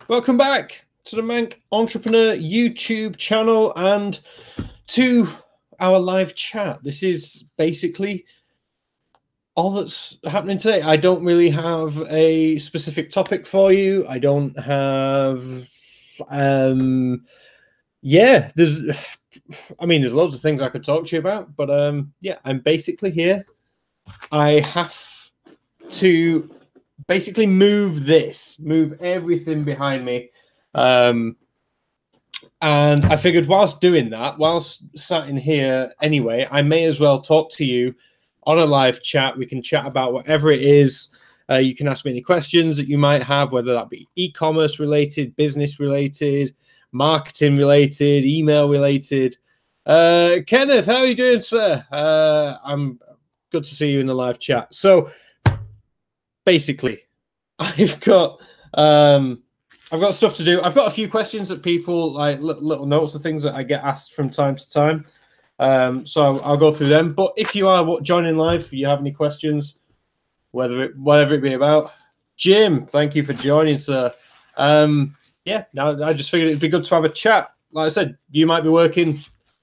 Welcome back to the Manc Entrepreneur YouTube channel and to our live chat. This is basically all that's happening today. I don't really have a specific topic for you. I don't have, there's loads of things I could talk to you about, but I'm basically here. I have to basically move everything behind me. And I figured whilst doing that, whilst sat in here anyway, I may as well talk to you on a live chat. We can chat about whatever it is. You can ask me any questions that you might have, whether that be e-commerce related, business related, marketing related, email related. Kenneth, how are you doing, sir? I'm good to see you in the live chat. So basically, I've got stuff to do. I've got a few questions that people like, little notes of things that I get asked from time to time. So I'll go through them. But if you are joining live, if you have any questions, whatever it be about, Jim, thank you for joining, sir. Now I just figured it'd be good to have a chat. Like I said, you might be working.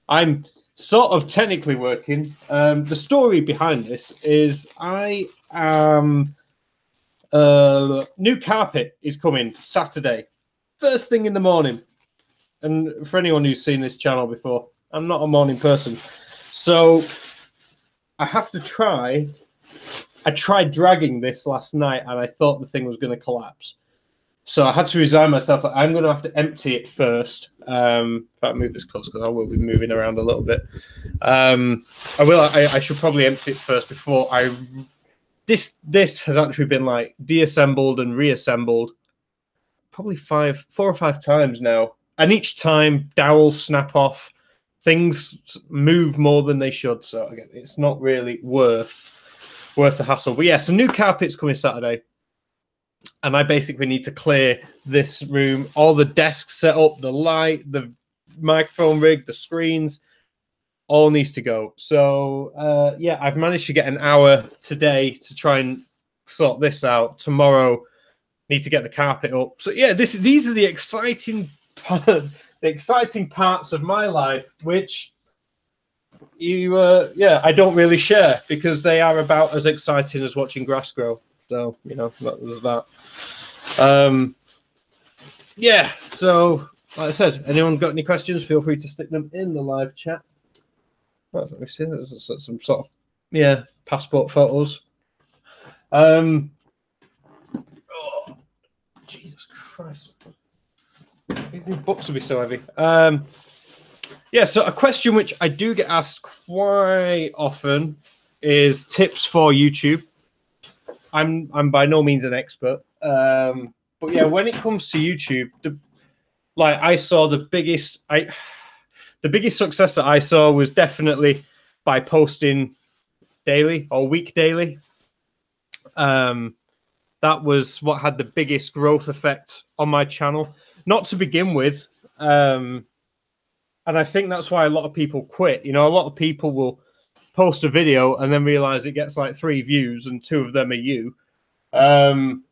I'm sort of technically working. The story behind this is I am. New carpet is coming Saturday, first thing in the morning. And for anyone who's seen this channel before, I'm not a morning person. So I have to try. I tried dragging this last night and I thought the thing was going to collapse. So I had to resign myself that I'm going to have to empty it first. If I move this close, because I will be moving around a little bit. I should probably empty it first before I... This has actually been like deassembled and reassembled probably 4 or 5 times now. And each time dowels snap off, things move more than they should. So again, it's not really worth the hassle. But yeah, so new carpet's coming Saturday. And I basically need to clear this room, all the desks set up, the light, the microphone rig, the screens. All needs to go. So I've managed to get an hour today to try and sort this out. Tomorrow, need to get the carpet up. So yeah, these are the exciting parts of my life, which I don't really share because they are about as exciting as watching grass grow. So that was that. So like I said, anyone got any questions? Feel free to stick them in the live chat. That's what we've seen. There's some sort of passport photos. Oh, Jesus Christ! The books would be so heavy. So a question which I do get asked quite often is tips for YouTube. I'm by no means an expert, but yeah, when it comes to YouTube, I saw the biggest success that I saw was definitely by posting daily or week daily. That was what had the biggest growth effect on my channel. Not to begin with, and I think that's why a lot of people quit. A lot of people will post a video and then realize it gets like 3 views and 2 of them are you, and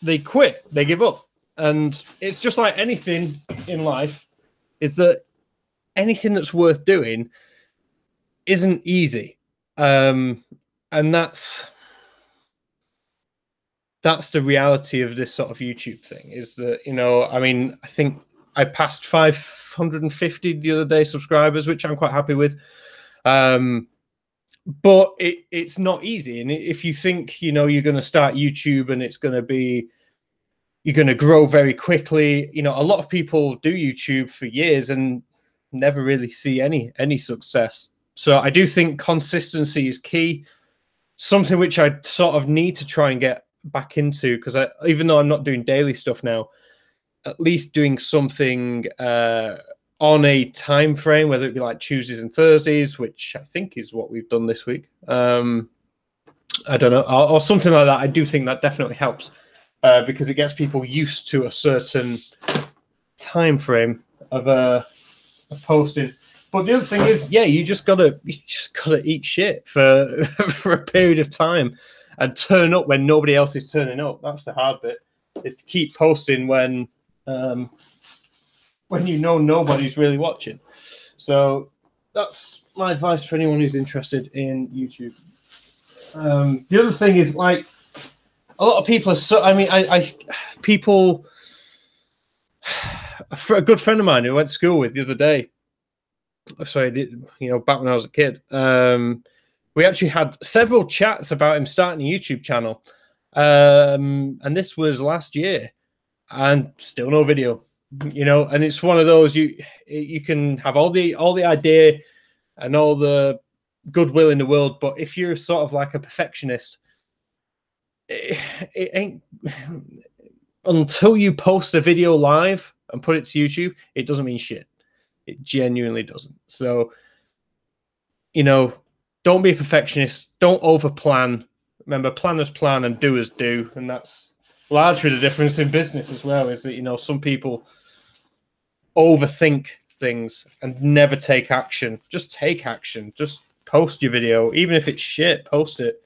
they quit, they give up. And it's just like anything in life, is that anything that's worth doing isn't easy. And that's the reality of this sort of YouTube thing, is that, I think I passed 550 the other day subscribers, which I'm quite happy with. But it's not easy. And if you think, you're going to start YouTube and you're going to grow very quickly. A lot of people do YouTube for years and never really see any success. So I do think consistency is key, something which I sort of need to try and get back into, because even though I'm not doing daily stuff now, at least doing something on a time frame, whether it be like Tuesdays and Thursdays, which I think is what we've done this week. I don't know, or something like that. I do think that definitely helps. Because it gets people used to a certain time frame of posting. But the other thing is, you just gotta eat shit for a period of time and turn up when nobody else is turning up. That's the hard bit. is to keep posting when you know nobody's really watching. So that's my advice for anyone who's interested in YouTube. The other thing is, like, a lot of people are so, I mean, people, a good friend of mine who I went to school with the other day, sorry, you know, back when I was a kid, we actually had several chats about him starting a YouTube channel. And this was last year, and still no video, you know. And it's one of those, you can have all the idea and all the goodwill in the world, but if you're sort of like a perfectionist, it ain't, until you post a video live and put it to YouTube, it doesn't mean shit. It genuinely doesn't. So, you know, don't be a perfectionist. Don't over plan. Remember, planners plan and doers do. And that's largely the difference in business as well, is that, you know, some people overthink things and never take action. Just take action. Just post your video. Even if it's shit, post it.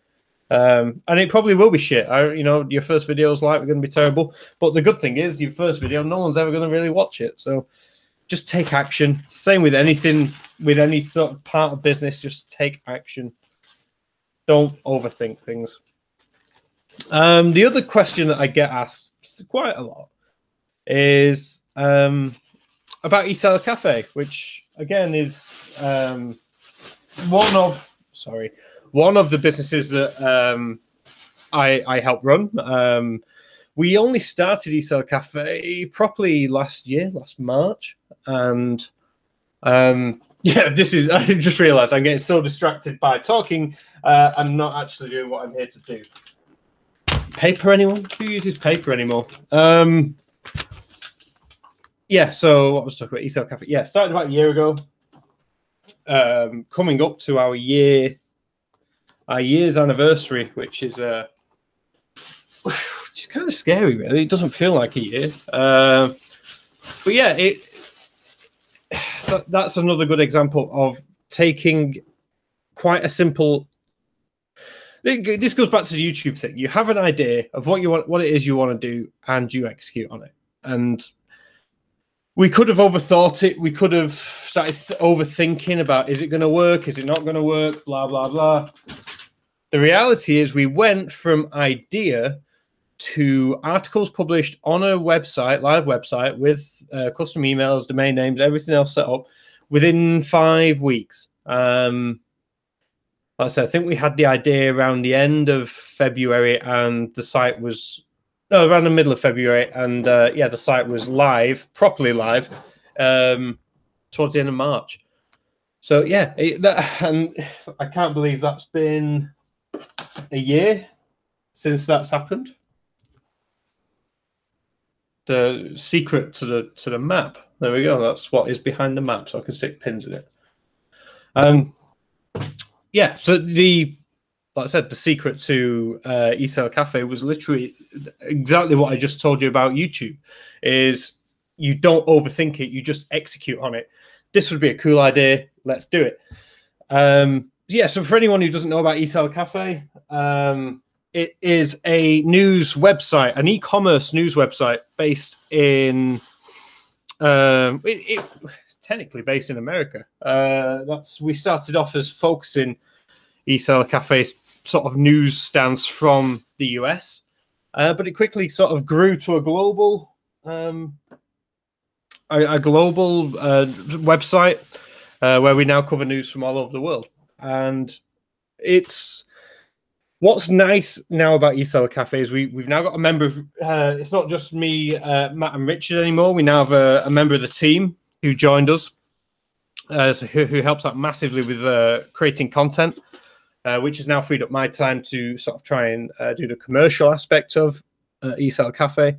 And it probably will be shit. You know, your first videos are going to be terrible. But the good thing is, your first video, no one's ever going to really watch it. So just take action. Same with anything, with any sort of part of business, just take action. Don't overthink things. The other question that I get asked quite a lot is about eSeller Cafe, which again is one of the businesses that I help run. We only started eSeller Cafe properly last March, and yeah, this is, I just realized I'm getting so distracted by talking and not actually doing what I'm here to do. Paper, anyone? Who uses paper anymore? Yeah, so what was I talking about? eSeller Cafe. Yeah, started about a year ago. Coming up to our year's anniversary, which is it's kind of scary, really. It doesn't feel like a year. But yeah, that's another good example of taking quite a simple. This goes back to the YouTube thing. You have an idea of what you want, what it is you want to do, and you execute on it. And we could have overthought it. We could have started overthinking about, is it going to work? Is it not going to work? Blah, blah, blah. The reality is we went from idea to articles published on a website, live website, with custom emails, domain names, everything else set up within 5 weeks. Like I said, I think we had the idea around the end of February, and the site was, no, around the middle of February, and yeah, the site was live, properly live, towards the end of March. So yeah, and I can't believe that's been a year since that's happened. The secret to the map. There we go. That's what is behind the map, so I can stick pins in it. Yeah, so like I said, the secret to eSeller Cafe was literally exactly what I just told you about YouTube, is you don't overthink it, you just execute on it. This would be a cool idea, let's do it. Yeah, so for anyone who doesn't know about eSeller Cafe, it is a news website, an e-commerce news website based in, it's technically based in America. We started off as focusing eSeller Cafe's sort of news stance from the US, but it quickly sort of grew to a global website where we now cover news from all over the world. And it's what's nice now about eSeller Cafe is we've now got a member of it's not just me, Matt and Richard anymore. We now have a member of the team who joined us, so who helps out massively with creating content, which has now freed up my time to sort of try and do the commercial aspect of eSeller Cafe.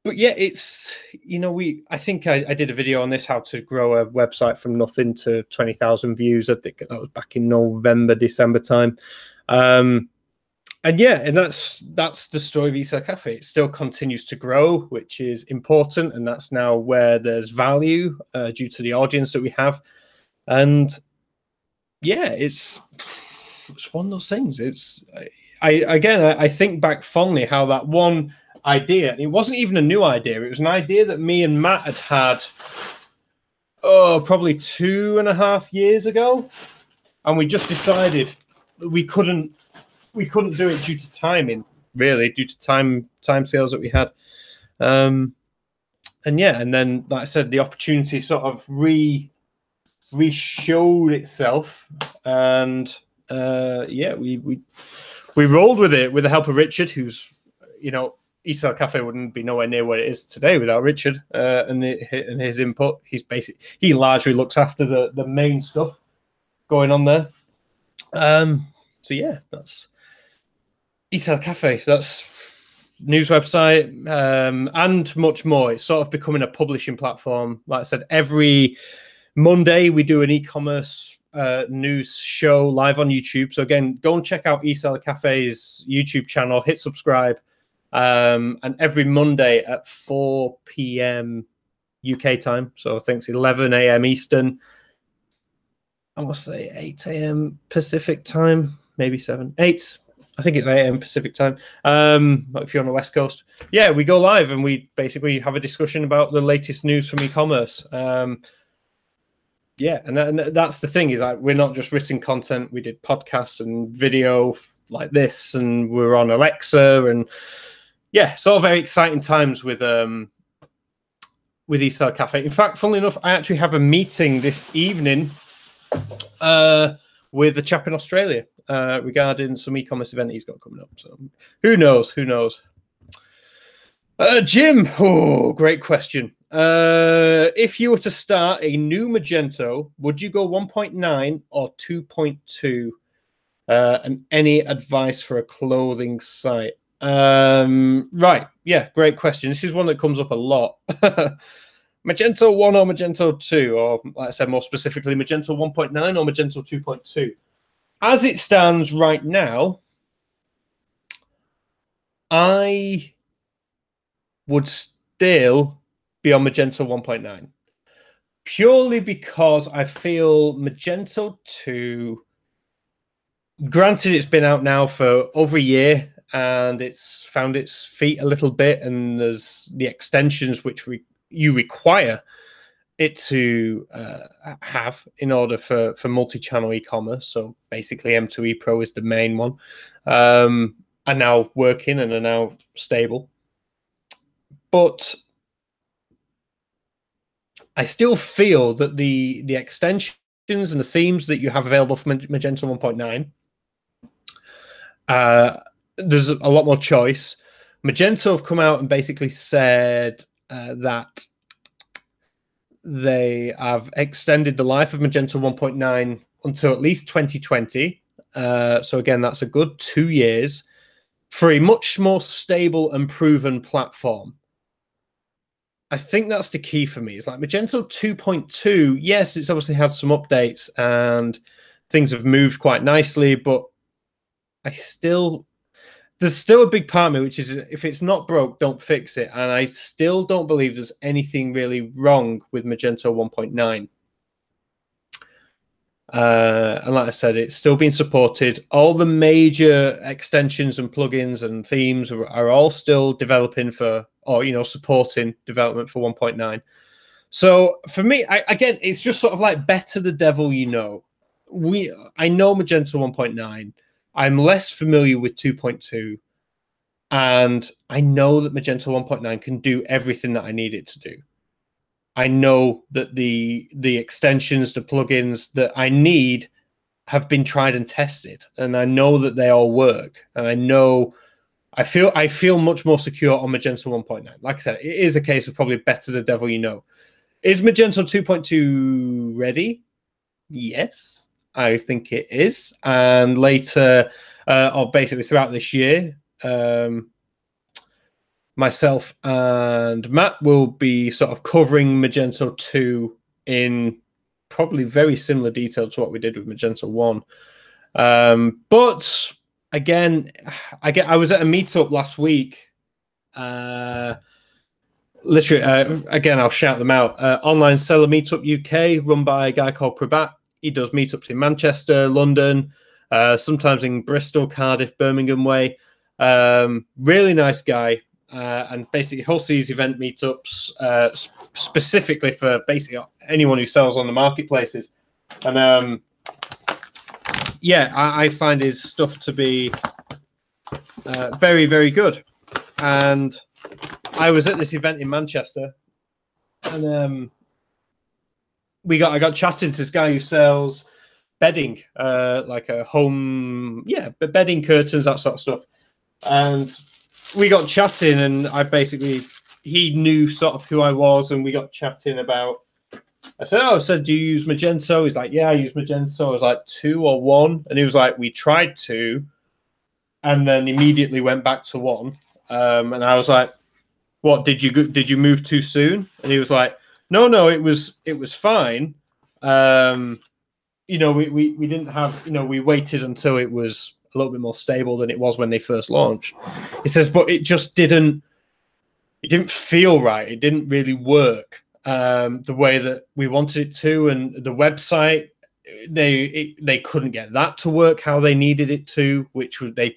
But yeah, it's, you know, I think I did a video on this, how to grow a website from nothing to 20,000 views. I think that was back in November, December time. And yeah, and that's the story of eSeller Cafe. It still continues to grow, which is important. And that's now where there's value due to the audience that we have. And yeah, it's one of those things. It's I think back fondly how that one idea, it wasn't even a new idea. It was an idea that me and Matt had probably 2.5 years ago, and we just decided we couldn't do it due to timing, really, due to time sales that we had. And then, like I said, the opportunity sort of re-showed itself, and we rolled with it with the help of Richard, who's, ECOMMERCE Cafe wouldn't be nowhere near where it is today without Richard and his input. He largely looks after the main stuff going on there. So yeah, that's ECOMMERCE Cafe. That's news website and much more. It's sort of becoming a publishing platform. Like I said, every Monday we do an e-commerce news show live on YouTube. So again, go and check out ECOMMERCE Cafe's YouTube channel, hit subscribe. And every Monday at 4 p.m. UK time, so I think it's 11 a.m. Eastern, I must say 8 a.m. Pacific time, maybe 8. I think it's 8 a.m. Pacific time. If you're on the West Coast, yeah, we go live and we basically have a discussion about the latest news from e-commerce. And that's the thing, is like, we're not just written content. We did podcasts and video like this, and we're on Alexa, and yeah, so very exciting times with ECOMMERCE Cafe. In fact, funnily enough, I actually have a meeting this evening with a chap in Australia regarding some e-commerce event he's got coming up. So who knows? Jim, great question. If you were to start a new Magento, would you go 1.9 or 2.2? And any advice for a clothing site? Right, yeah, great question. This is one that comes up a lot. Magento 1 or Magento 2, or like I said, more specifically, Magento 1.9 or Magento 2.2. As it stands right now, I would still be on Magento 1.9, purely because I feel Magento 2, granted, it's been out now for over a year, and it's found its feet a little bit, and there's the extensions which you require it to have in order for multi-channel e-commerce. So basically M2E Pro is the main one, are now working and are now stable. But I still feel that the extensions and the themes that you have available for Magento 1.9, there's a lot more choice. Magento have come out and basically said that they have extended the life of Magento 1.9 until at least 2020. So again, that's a good 2 years for a much more stable and proven platform. I think that's the key for me. It's like Magento 2.2, yes, it's obviously had some updates and things have moved quite nicely, but there's still a big part of me, which is, if it's not broke, don't fix it. And I still don't believe there's anything really wrong with Magento 1.9. And like I said, it's still being supported. All the major extensions and plugins and themes are all still developing for, or, supporting development for 1.9. So for me, again, it's just sort of like better the devil you know. I know Magento 1.9. I'm less familiar with 2.2, and I know that Magento 1.9 can do everything that I need it to do. I know that the extensions, the plugins that I need have been tried and tested, and I know that they all work. And I feel much more secure on Magento 1.9. Like I said, it is a case of probably better the devil you know. Is Magento 2.2 ready? Yes, I think it is. And later, or basically throughout this year, myself and Matt will be sort of covering Magento 2 in probably very similar detail to what we did with Magento 1. But again, I was at a meetup last week. Literally, again, I'll shout them out. Online Seller Meetup UK, run by a guy called Prabat. He does meetups in Manchester, London, sometimes in Bristol, Cardiff, Birmingham way. Really nice guy. And basically hosts these event meetups specifically for basically anyone who sells on the marketplaces. And yeah, I find his stuff to be very, very good. And I was at this event in Manchester, and I got chatting to this guy who sells bedding, like a home, bedding, curtains, that sort of stuff. And we got chatting, and he knew sort of who I was, and we got chatting about. I said, do you use Magento? He's like, yeah, I use Magento. I was like, 2 or 1, and he was like, we tried 2, and then immediately went back to 1. And I was like, what, did you move too soon? And he was like, no, it was fine. You know, we didn't have, you know, we waited until it was a little bit more stable than it was when they first launched. He says, but it just didn't feel right. It didn't really work the way that we wanted it to, and the website, they couldn't get that to work how they needed it to, which was the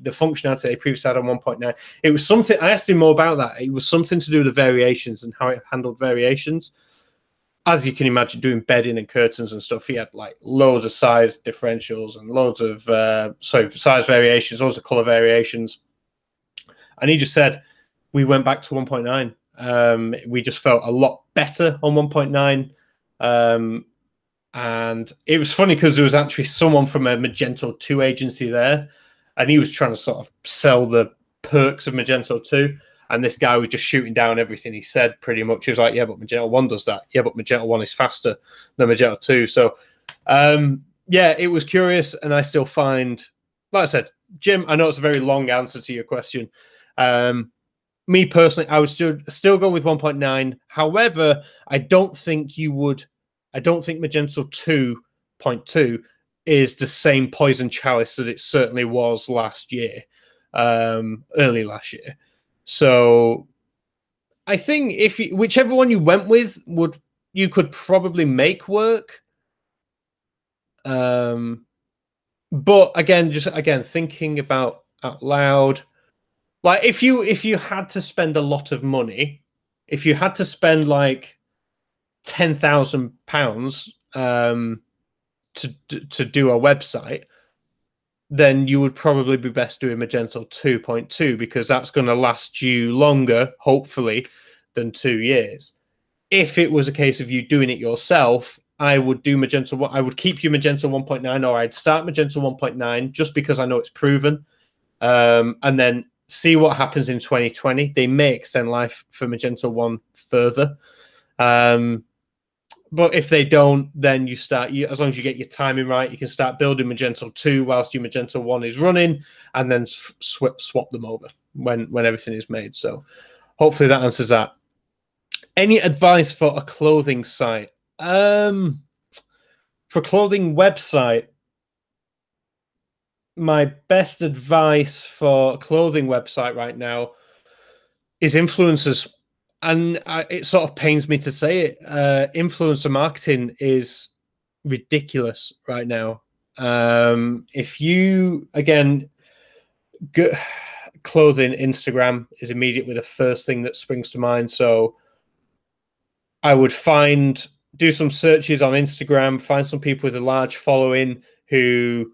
functionality they previously had on 1.9. It was something, I asked him more about that. It was something to do with the variations and how it handled variations. As you can imagine, doing bedding and curtains and stuff, he had like loads of size differentials and loads of size variations, loads of color variations. And he just said, we went back to 1.9. We just felt a lot better on 1.9. And it was funny because there was actually someone from a Magento 2 agency there, and he was trying to sort of sell the perks of Magento 2. And this guy was just shooting down everything he said pretty much. He was like, yeah, but Magento 1 does that. Yeah, but Magento 1 is faster than Magento 2. So, yeah, it was curious. And I still find, like I said, Jim, I know it's a very long answer to your question. Me personally, I would still go with 1.9. However, I don't think Magento 2.2 is the same poison chalice that it certainly was last year, early last year. So I think whichever one you went with, you could probably make work. But again, thinking about out loud, like if you had to spend a lot of money, if you had to spend like £10,000 to do a website, then you would probably be best doing Magento 2.2 because that's going to last you longer, hopefully, than 2 years. If it was a case of you doing it yourself, I would do Magento 1. I would keep you Magento 1.9, or I'd start Magento 1.9 just because I know it's proven, and then see what happens in 2020. They may extend life for Magento 1 further. But if they don't, then you start, as long as you get your timing right, you can start building Magento 2 whilst your Magento 1 is running, and then swap them over when everything is made. So hopefully that answers that. Any advice for a clothing site? For clothing website, my best advice for a clothing website right now is influencers. And it sort of pains me to say it. Influencer marketing is ridiculous right now. If you, again, clothing, Instagram is immediately the first thing that springs to mind. So I would do some searches on Instagram, find some people with a large following who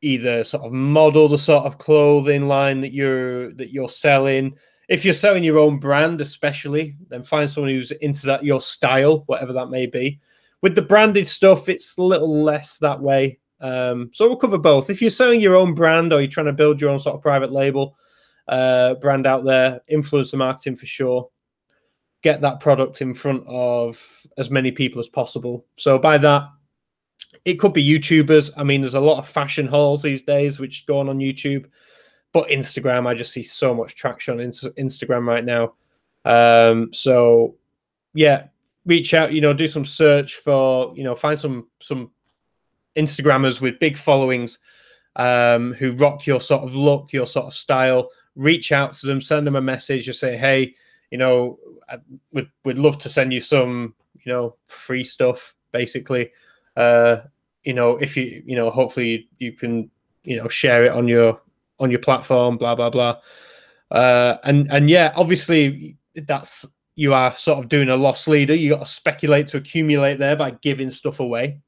either sort of model the sort of clothing line that you're selling. If you're selling your own brand, especially, then find someone who's into that, your style, whatever that may be. With the branded stuff, it's a little less that way. So we'll cover both. If you're selling your own brand or you're trying to build your own sort of private label brand out there, influencer marketing for sure. Get that product in front of as many people as possible. So by that, it could be YouTubers. I mean, there's a lot of fashion hauls these days which go on YouTube. But Instagram, I just see so much traction on Instagram right now. So, yeah, reach out, do some search for, find some Instagrammers with big followings who rock your sort of look, your sort of style. Reach out to them, send them a message, just say, hey, we'd love to send you some, free stuff, basically. If you, hopefully you can share it on your platform, blah blah blah. And yeah, obviously you are sort of doing a loss leader. You got to speculate to accumulate there by giving stuff away.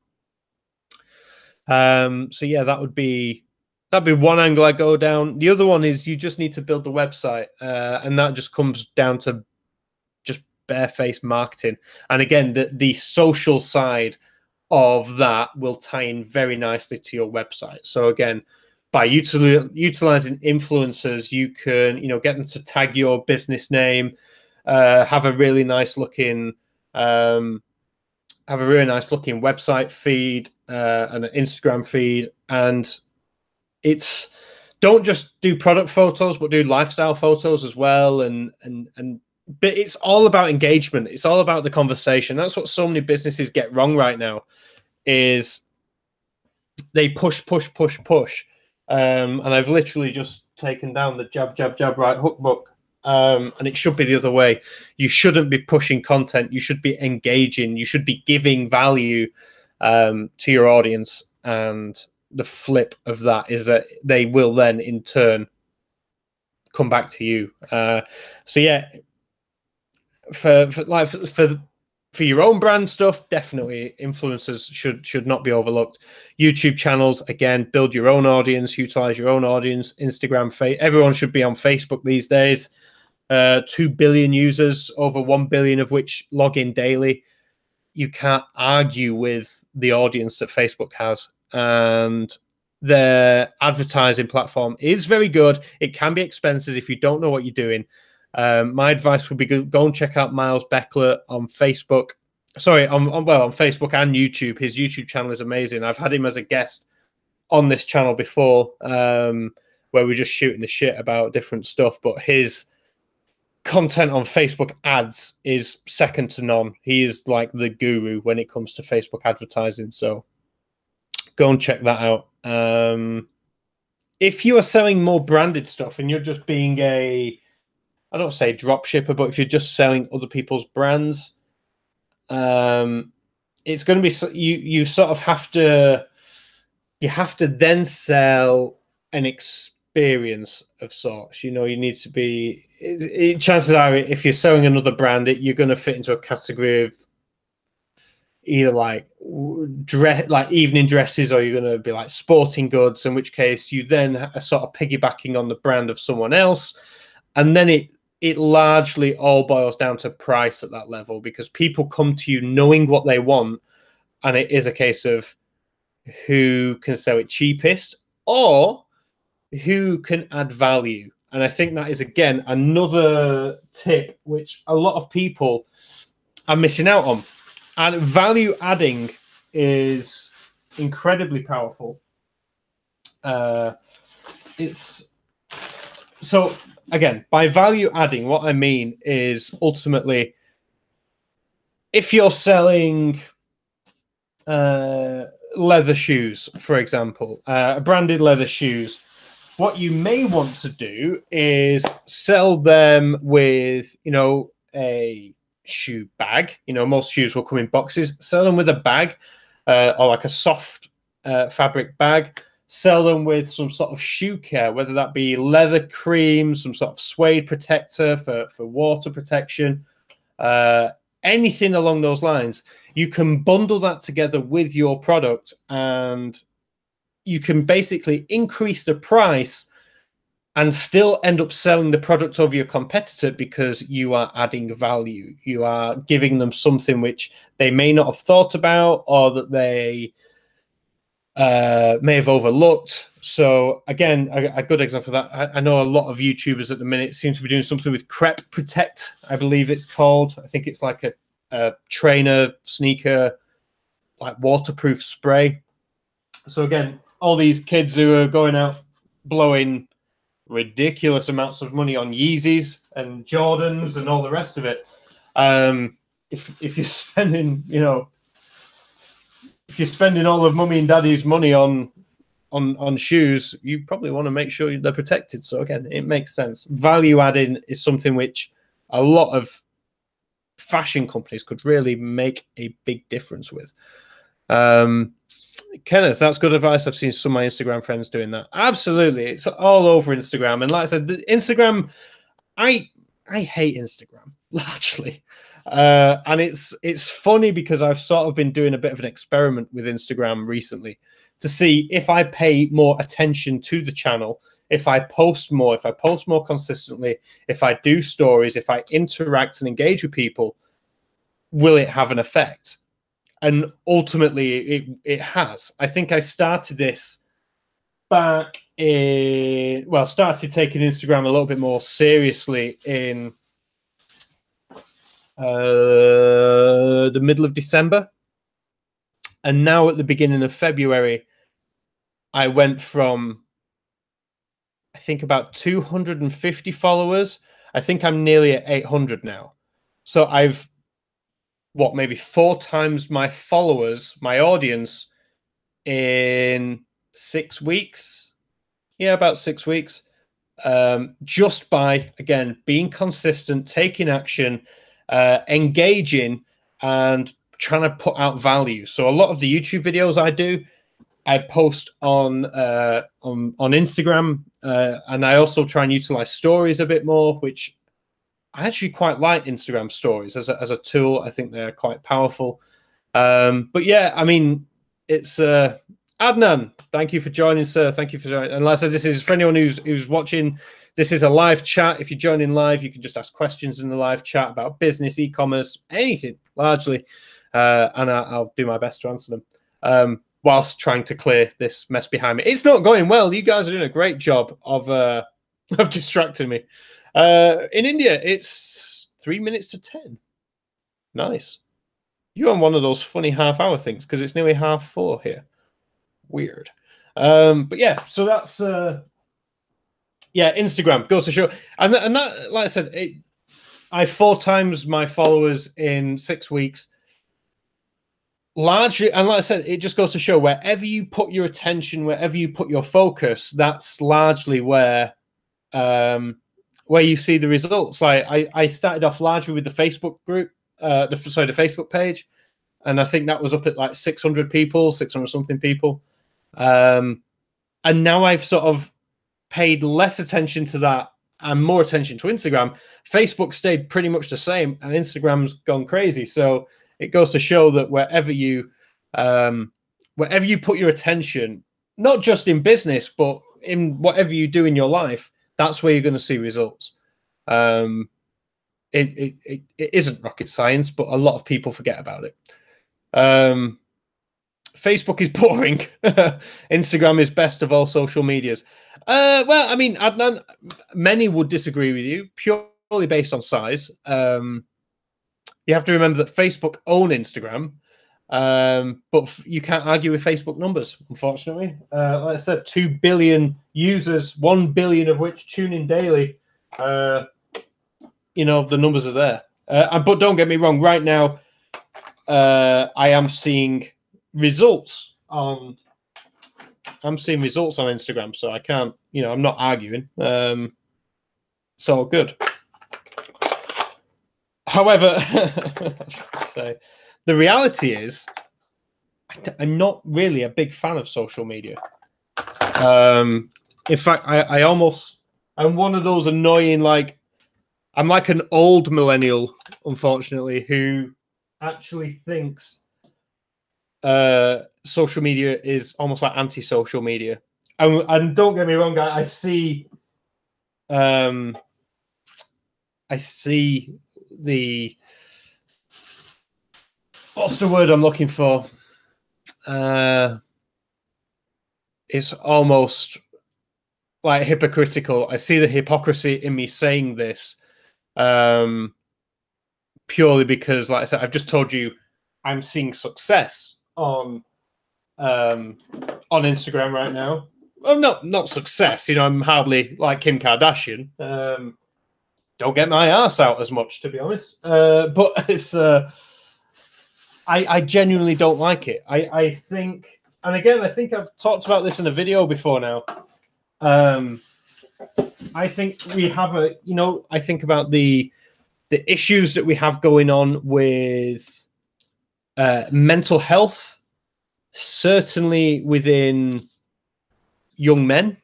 So yeah, that'd be one angle I go down. The other one is you just need to build the website, and that just comes down to just barefaced marketing. And again, the social side of that will tie in very nicely to your website. So again, by utilizing influencers, you can get them to tag your business name, have a really nice looking website feed, and an Instagram feed. And don't just do product photos, but do lifestyle photos as well. But it's all about engagement. It's all about the conversation. That's what so many businesses get wrong right now, is they push. And I've literally just taken down the jab, right hook book. And it should be the other way. You shouldn't be pushing content. You should be engaging. You should be giving value to your audience. And the flip of that is that they will then in turn come back to you. So yeah, for your own brand stuff, definitely influencers should not be overlooked. YouTube channels, again, build your own audience, utilize your own audience. Instagram, everyone should be on Facebook these days. 2 billion users, over 1 billion of which log in daily. You can't argue with the audience that Facebook has, and their advertising platform is very good. It can be expensive if you don't know what you're doing. My advice would be go and check out Miles Beckler on Facebook. Sorry, on Facebook and YouTube. His YouTube channel is amazing. I've had him as a guest on this channel before, where we're just shooting the shit about different stuff. But his content on Facebook ads is second to none. He is like the guru when it comes to Facebook advertising. So go and check that out. If you are selling more branded stuff and you're just being I don't say drop shipper, but if you're just selling other people's brands, it's going to be, you sort of have to then sell an experience of sorts. You need to be, chances are if you're selling another brand, you're going to fit into a category of either like evening dresses, or you're going to be like sporting goods, in which case you then are sort of piggybacking on the brand of someone else. And then it largely all boils down to price at that level, because people come to you knowing what they want, and it is a case of who can sell it cheapest or who can add value. And I think that is, again, another tip which a lot of people are missing out on. And value adding is incredibly powerful. So again, by value adding, what I mean is ultimately, if you're selling leather shoes, for example, branded leather shoes, what you may want to do is sell them with, a shoe bag. Most shoes will come in boxes. Sell them with a bag, or like a soft fabric bag. Sell them with some sort of shoe care, whether that be leather cream, some sort of suede protector for water protection, anything along those lines. You can bundle that together with your product, and you can basically increase the price and still end up selling the product over your competitor, because you are adding value. You are giving them something which they may not have thought about, or that they may have overlooked. So again, a good example of that, I know a lot of YouTubers at the minute seem to be doing something with Crep Protect, I believe it's called. I think it's like a trainer sneaker, like waterproof spray. So again, all these kids who are going out blowing ridiculous amounts of money on Yeezys and Jordans and all the rest of it, if you're spending, if you're spending all of mummy and daddy's money on shoes, you probably want to make sure they're protected. So again, it makes sense. Value adding is something which a lot of fashion companies could really make a big difference with. Kenneth, that's good advice. I've seen some of my Instagram friends doing that. Absolutely. It's all over Instagram. And like I said, Instagram, I hate Instagram largely. And it's funny because I've sort of been doing a bit of an experiment with Instagram recently to see if I pay more attention to the channel, if I post more consistently, if I do stories, if I interact and engage with people, will it have an effect? And ultimately, it has. I think I started this back in, well, started taking Instagram a little bit more seriously in the middle of December. And now at the beginning of February, I went from, I think, about 250 followers. I think I'm nearly at 800 now. So I've, maybe 4 times my followers, my audience, in 6 weeks. Yeah, about 6 weeks. Just by, again, being consistent, taking action, engaging, and trying to put out value. So a lot of the YouTube videos I post on Instagram, and I also try and utilize stories a bit more, which I actually quite like Instagram stories as a tool. I think they're quite powerful. But yeah, I mean, it's Adnan. Thank you for joining, sir. Thank you for joining. And like I said, this is for anyone who's watching. This is a live chat. If you're joining live, you can just ask questions in the live chat about business, e-commerce, anything largely, and I'll do my best to answer them. Whilst trying to clear this mess behind me. It's not going well. You guys are doing a great job of distracting me. In India, it's 3 minutes to 10. Nice. You're on one of those funny half-hour things because it's nearly 4:30 here. Weird. But yeah, so that's Instagram goes to show, and that, like I said, I 4 times my followers in 6 weeks. Largely, and like I said, it just goes to show wherever you put your attention, wherever you put your focus, that's largely where you see the results. Like I started off largely with the Facebook group, the Facebook page, and I think that was up at like 600 people, 600 something people, and now I've sort of paid less attention to that and more attention to Instagram. Facebook stayed pretty much the same, and Instagram's gone crazy. So it goes to show that wherever you put your attention, not just in business, but in whatever you do in your life, that's where you're going to see results. It isn't rocket science, but a lot of people forget about it. Facebook is boring. Instagram is best of all social medias. Well, I mean, Adnan, many would disagree with you purely based on size. You have to remember that Facebook own Instagram, but you can't argue with Facebook numbers, unfortunately. Like I said, 2 billion users, 1 billion of which tune in daily. You know, the numbers are there. But don't get me wrong, right now, I am seeing results on Instagram, so I can't, I'm not arguing. So good. However, so the reality is, I'm not really a big fan of social media. In fact, I'm one of those annoying, I'm like an old millennial, unfortunately, who actually thinks social media is almost like anti-social media. And don't get me wrong, I see the, what's the word I'm looking for? It's almost like hypocritical. I see the hypocrisy in me saying this, purely because, like I said, I've just told you I'm seeing success on Instagram right now. Well, not success. I'm hardly like Kim Kardashian. Don't get my ass out as much, to be honest. But it's I genuinely don't like it. I think, and again, I think I've talked about this in a video before now. I think we have I think about the issues that we have going on with mental health certainly within young men.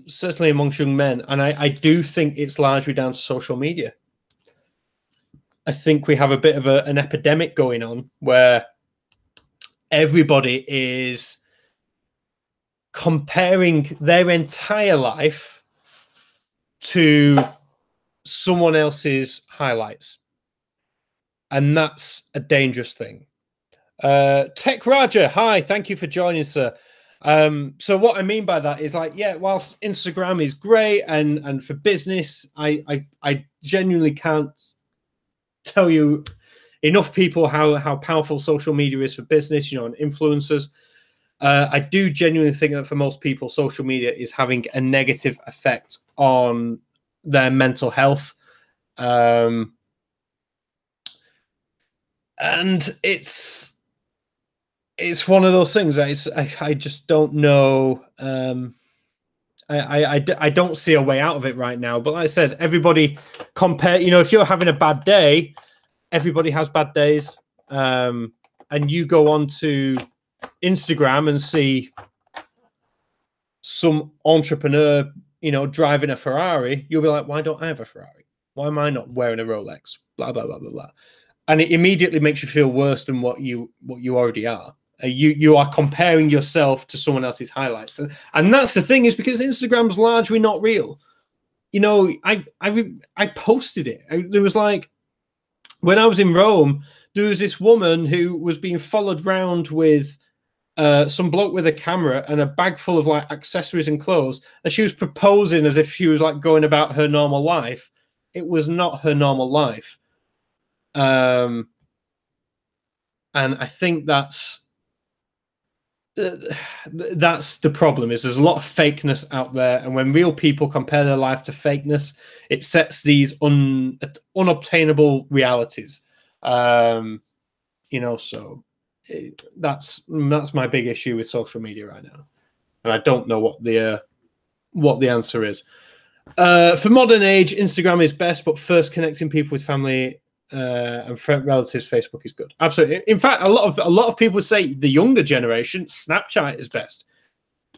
Certainly amongst young men, and I do think it's largely down to social media. I think we have a bit of an epidemic going on where everybody is comparing their entire life to someone else's highlights, and that's a dangerous thing. Tech Raja, hi, thank you for joining, sir. So what I mean by that is, like, yeah, whilst Instagram is great and for business, I genuinely can't tell you enough people how powerful social media is for business, you know, and influencers. I do genuinely think that for most people, social media is having a negative effect on their mental health. And it's one of those things. I just don't know. I don't see a way out of it right now. But like I said, everybody compare. You know, if you're having a bad day, everybody has bad days. And you go on to Instagram and see some entrepreneur, you know, driving a Ferrari, you'll be like, why don't I have a Ferrari? Why am I not wearing a Rolex? Blah blah blah blah blah. And it immediately makes you feel worse than what you already are. You are comparing yourself to someone else's highlights, and that's the thing, is because Instagram's largely not real. You know, I posted it. There was, like, when I was in Rome, there was this woman who was being followed around with some bloke with a camera and a bag full of, like, accessories and clothes, and she was proposing as if she was, like, going about her normal life. It was not her normal life. And I think that's the problem, is there's a lot of fakeness out there, and when real people compare their life to fakeness, it sets these unobtainable realities. You know, so that's my big issue with social media right now, and I don't know what the answer is. For modern age, Instagram is best, but first connecting people with family and relatives, Facebook is good. Absolutely. In fact, a lot of people would say the younger generation, Snapchat is best.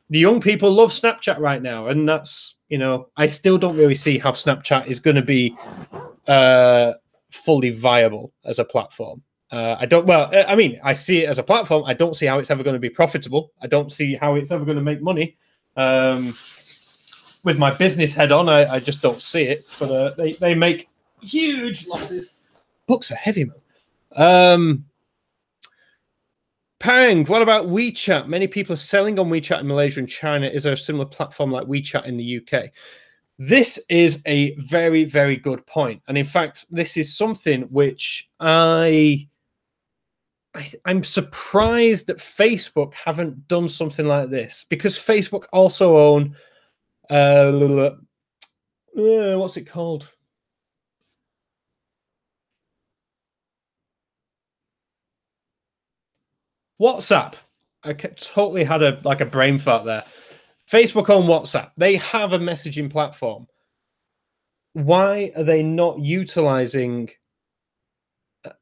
The young people love Snapchat right now, and that's, you know, I still don't really see how Snapchat is going to be fully viable as a platform. I mean, I see it as a platform. I don't see how it's ever going to be profitable. I don't see how it's ever going to make money. With my business head on, I just don't see it. But they make huge losses. Books are heavy, man. Pang, what about WeChat? Many people are selling on WeChat in Malaysia and China. Is there a similar platform like WeChat in the UK? This is a very, very good point. And in fact, this is something which I'm surprised that Facebook haven't done something like this, because Facebook also own what's it called? WhatsApp. I totally had a brain fart there. Facebook own WhatsApp. They have a messaging platform. Why are they not utilizing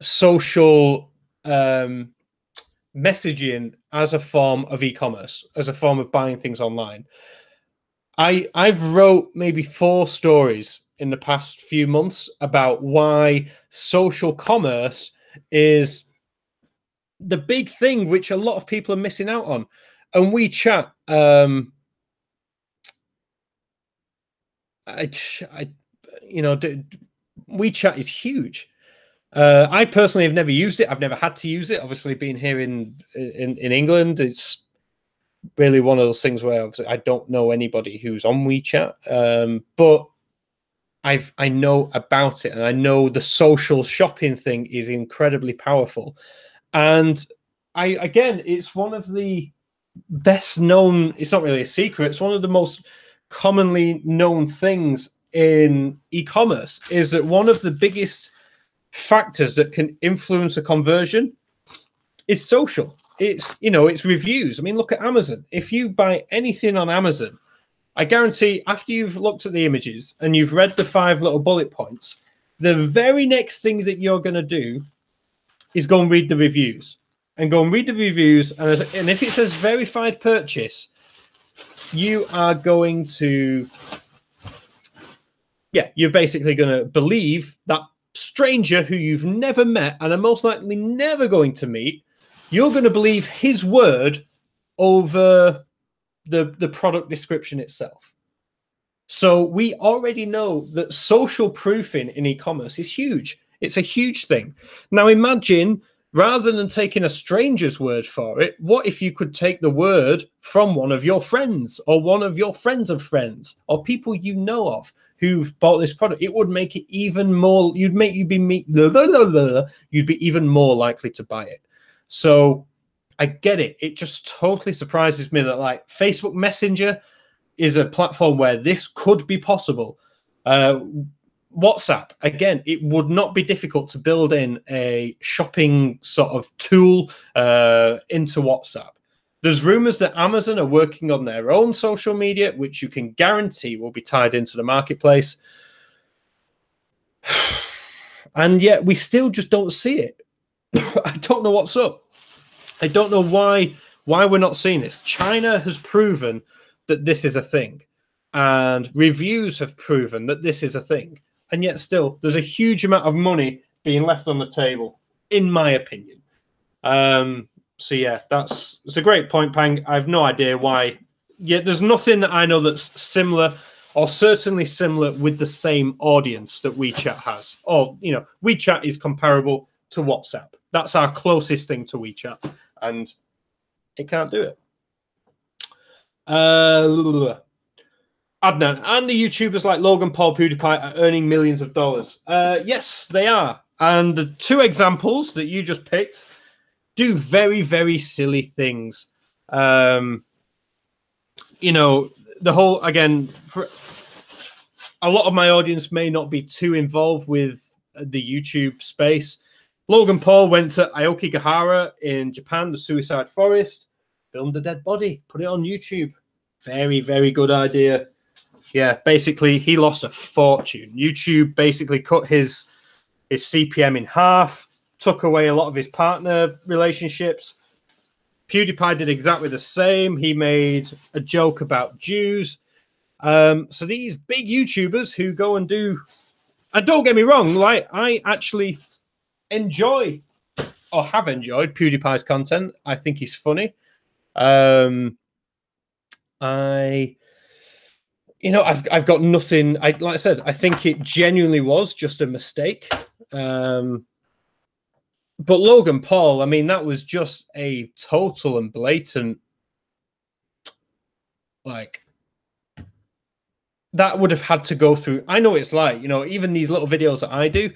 social messaging as a form of e-commerce, as a form of buying things online? I've wrote maybe 4 stories in the past few months about why social commerce is the big thing which a lot of people are missing out on. And WeChat, WeChat is huge. I personally have never used it. I've never had to use it. Obviously, being here in England, it's really one of those things where obviously I don't know anybody who's on WeChat, but I know about it, and I know the social shopping thing is incredibly powerful. And again, it's one of the best known, it's not really a secret, it's one of the most commonly known things in e-commerce, is that one of the biggest factors that can influence a conversion is social. It's, you know, it's reviews. I mean, look at Amazon. If you buy anything on Amazon, I guarantee after you've looked at the images and you've read the 5 little bullet points, the very next thing that you're going to do is go and read the reviews. And go and read the reviews. And if it says verified purchase, you are going to, yeah, you're basically going to believe that stranger who you've never met and are most likely never going to meet. You're going to believe his word over the product description itself. So we already know that social proofing in e-commerce is huge. It's a huge thing. Now imagine, rather than taking a stranger's word for it, what if you could take the word from one of your friends or one of your friends of friends or people you know of who've bought this product? It would make it even more, you'd be even more likely to buy it. So I get it. It just totally surprises me that like Facebook Messenger is a platform where this could be possible. WhatsApp, again, it would not be difficult to build in a shopping sort of tool into WhatsApp. There's rumors that Amazon are working on their own social media, which you can guarantee will be tied into the marketplace. And yet we still just don't see it. I don't know what's up. I don't know why we're not seeing this. China has proven that this is a thing, and reviews have proven that this is a thing. And yet still, there's a huge amount of money being left on the table, in my opinion. So yeah, it's a great point, Pang. I have no idea why. Yeah, there's nothing that I know that's similar, or certainly similar with the same audience that WeChat has. Or, you know, WeChat is comparable to WhatsApp. That's our closest thing to WeChat, and it can't do it. Adnan, and the YouTubers like Logan Paul, PewDiePie are earning millions of dollars. Yes, they are. And the two examples that you just picked do very, very silly things. You know, the whole, again, for a lot of my audience may not be too involved with the YouTube space. Logan Paul went to Aokigahara in Japan, the suicide forest, filmed a dead body, put it on YouTube. Very, very good idea. Yeah, basically, he lost a fortune. YouTube basically cut his CPM in half, took away a lot of his partner relationships. PewDiePie did exactly the same. He made a joke about Jews. So these big YouTubers who go and do, and don't get me wrong, like I actually enjoy or have enjoyed PewDiePie's content. I think he's funny. You know, I've got nothing. Like I said, I think it genuinely was just a mistake. But Logan Paul, I mean, that was just a total and blatant, like, that would have had to go through. I know it's like, you know, even these little videos that I do,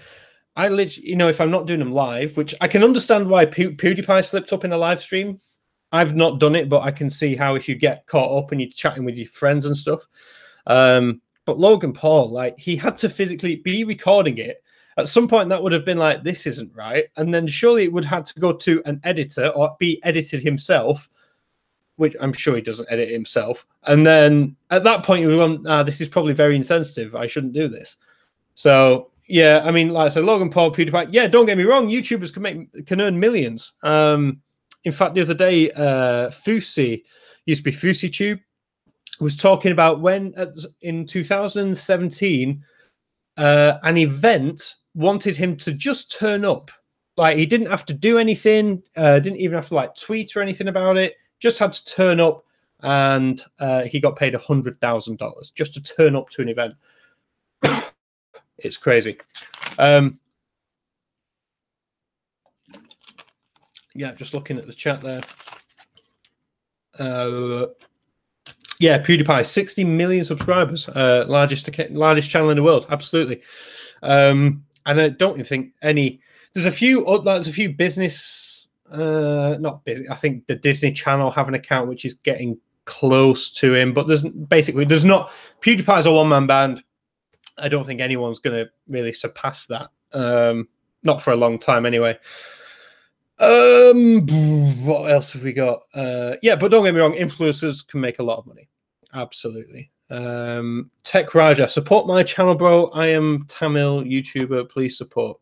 I literally, you know, if I'm not doing them live, which I can understand why PewDiePie slipped up in a live stream. I've not done it, but I can see how if you get caught up and you're chatting with your friends and stuff. But Logan Paul, like, he had to physically be recording it. At some point, that would have been like, this isn't right. And then surely it would have to go to an editor or be edited himself, which I'm sure he doesn't edit himself. And then at that point, you would go, this is probably very insensitive. I shouldn't do this. So, yeah, I mean, like I said, Logan Paul, PewDiePie, yeah, don't get me wrong. YouTubers can earn millions. In fact, the other day, Fusi, used to be FusiTube, was talking about when in 2017, an event wanted him to just turn up. Like, he didn't have to do anything, didn't even have to like tweet or anything about it, just had to turn up, and he got paid $100,000 just to turn up to an event. It's crazy. Yeah, just looking at the chat there. Yeah, PewDiePie, 60 million subscribers, largest channel in the world. Absolutely. And I don't even think any. There's a few business, not business. I think the Disney Channel have an account which is getting close to him, but there's not. PewDiePie is a one-man band. I don't think anyone's going to really surpass that. Not for a long time, anyway. What else have we got? Yeah, but don't get me wrong, influencers can make a lot of money. Absolutely. Tech Raja, support my channel, bro. I am Tamil YouTuber. Please support.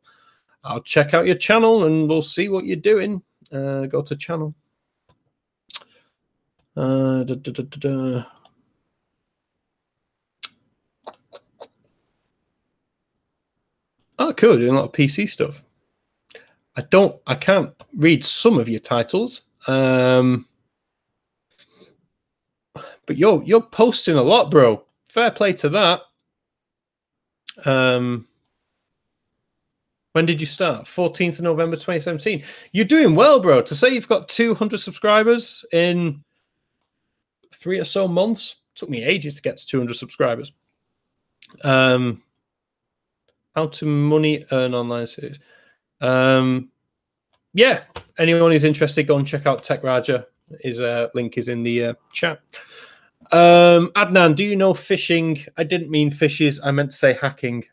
I'll check out your channel and we'll see what you're doing. Go to channel. Oh, cool, doing a lot of PC stuff. I can't read some of your titles. But you're posting a lot, bro. Fair play to that. When did you start? 14th of November 2017. You're doing well, bro. To say you've got 200 subscribers in 3 or so months. Took me ages to get to 200 subscribers. How to money earn online series. Yeah, anyone who's interested, go and check out Tech Raja. His link is in the chat. Adnan, do you know phishing? I didn't mean fishes. I meant to say hacking.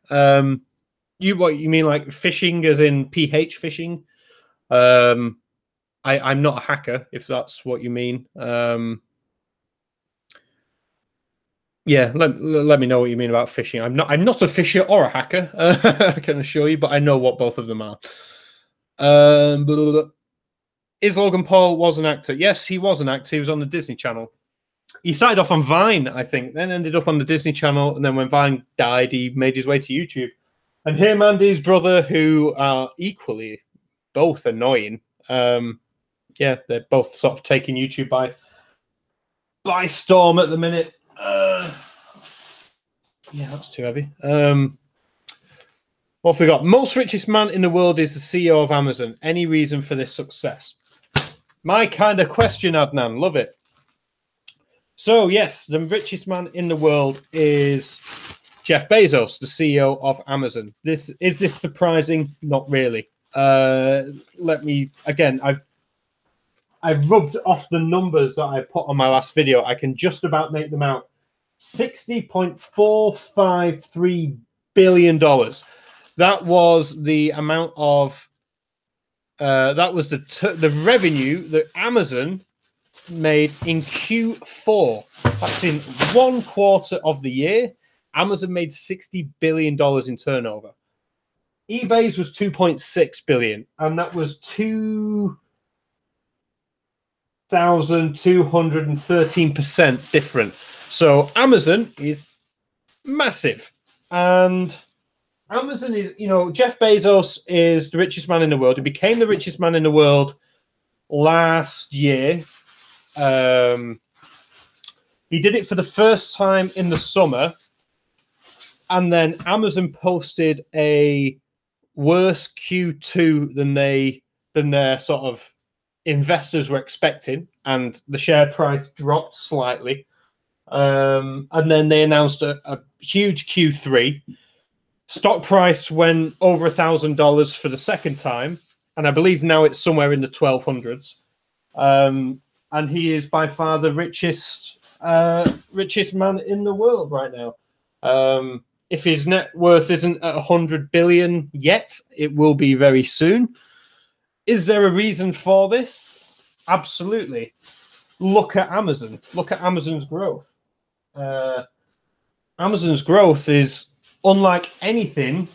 What you mean, like phishing as in PH phishing? I'm not a hacker, if that's what you mean. Yeah, let me know what you mean about phishing. I'm not a fisher or a hacker, I can assure you, but I know what both of them are. Is Logan Paul was an actor? Yes, he was an actor. He was on the Disney Channel. He started off on Vine, I think, then ended up on the Disney Channel, and then when Vine died, he made his way to YouTube. And him and his brother, who are equally both annoying, yeah, they're both sort of taking YouTube by storm at the minute. Yeah, that's too heavy. What have we got? Most richest man in the world is the CEO of Amazon. Any reason for this success? My kind of question, Adnan. Love it. So, yes, the richest man in the world is Jeff Bezos, the CEO of Amazon. Is this surprising? Not really. Let me, again, I've rubbed off the numbers that I put on my last video. I can just about make them out. $60.453 billion. That was the amount of, that was the revenue that Amazon made in Q4. That's in 1 quarter of the year. Amazon made $60 billion in turnover. eBay's was $2.6 billion, and that was 2,213% different. So Amazon is massive, and Amazon is, Jeff Bezos is the richest man in the world. He became the richest man in the world last year. He did it for the first time in the summer, and then Amazon posted a worse Q2 than their sort of investors were expecting, and the share price dropped slightly. And then they announced a huge Q3. Stock price went over $1,000 for the second time, and I believe now it's somewhere in the 1200s. And he is by far the richest man in the world right now. If his net worth isn't at 100 billion yet, it will be very soon. Is there a reason for this? Absolutely. Look at Amazon. Look at Amazon's growth. Amazon's growth is unlike anything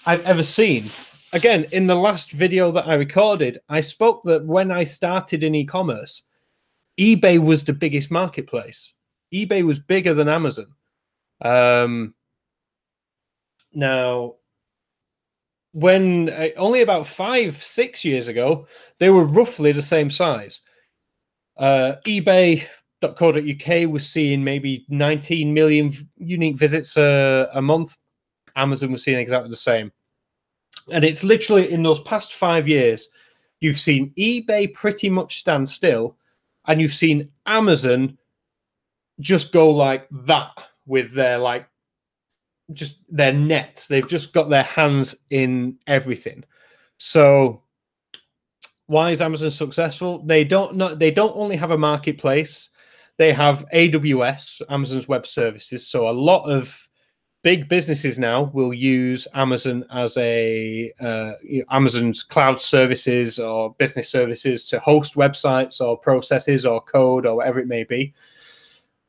I've ever seen. Again, in the last video that I recorded, I spoke that when I started in e-commerce, eBay was the biggest marketplace. eBay was bigger than Amazon. Now, when only about 5-6 years ago, they were roughly the same size. eBay.co.uk was seeing maybe 19 million unique visits a month. Amazon was seeing exactly the same. And it's literally in those past 5 years, you've seen eBay pretty much stand still, and you've seen Amazon just go like that with their just their nets. They've just got their hands in everything. So why is Amazon successful? They don't only have a marketplace, they have AWS, Amazon's Web Services. So a lot of big businesses now will use Amazon as Amazon's cloud services or business services to host websites or processes or code or whatever it may be.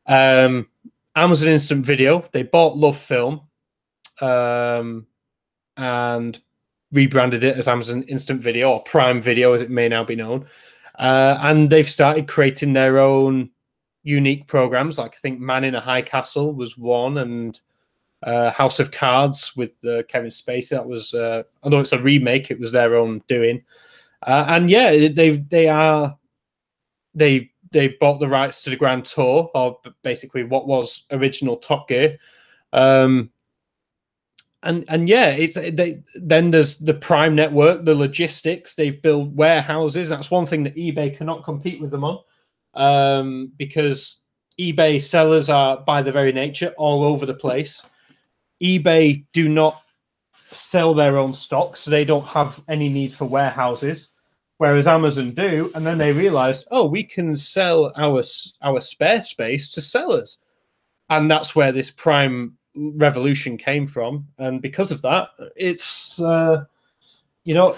Amazon Instant Video, they bought Love Film, and rebranded it as Amazon Instant Video, or Prime Video as it may now be known. And they've started creating their own unique programs. Like I think Man in a High Castle was one, and House of Cards with Kevin Spacey. That was, although it's a remake, it was their own doing. And yeah, they bought the rights to the Grand Tour, or basically what was original Top Gear. And yeah, then there's the Prime network, the logistics. They've built warehouses. That's one thing that eBay cannot compete with them on, because eBay sellers are, by their very nature, all over the place. eBay do not sell their own stock, so they don't have any need for warehouses, whereas Amazon do. And then they realized, oh, we can sell our spare space to sellers, and that's where this Prime revolution came from. And because of that, it's you know,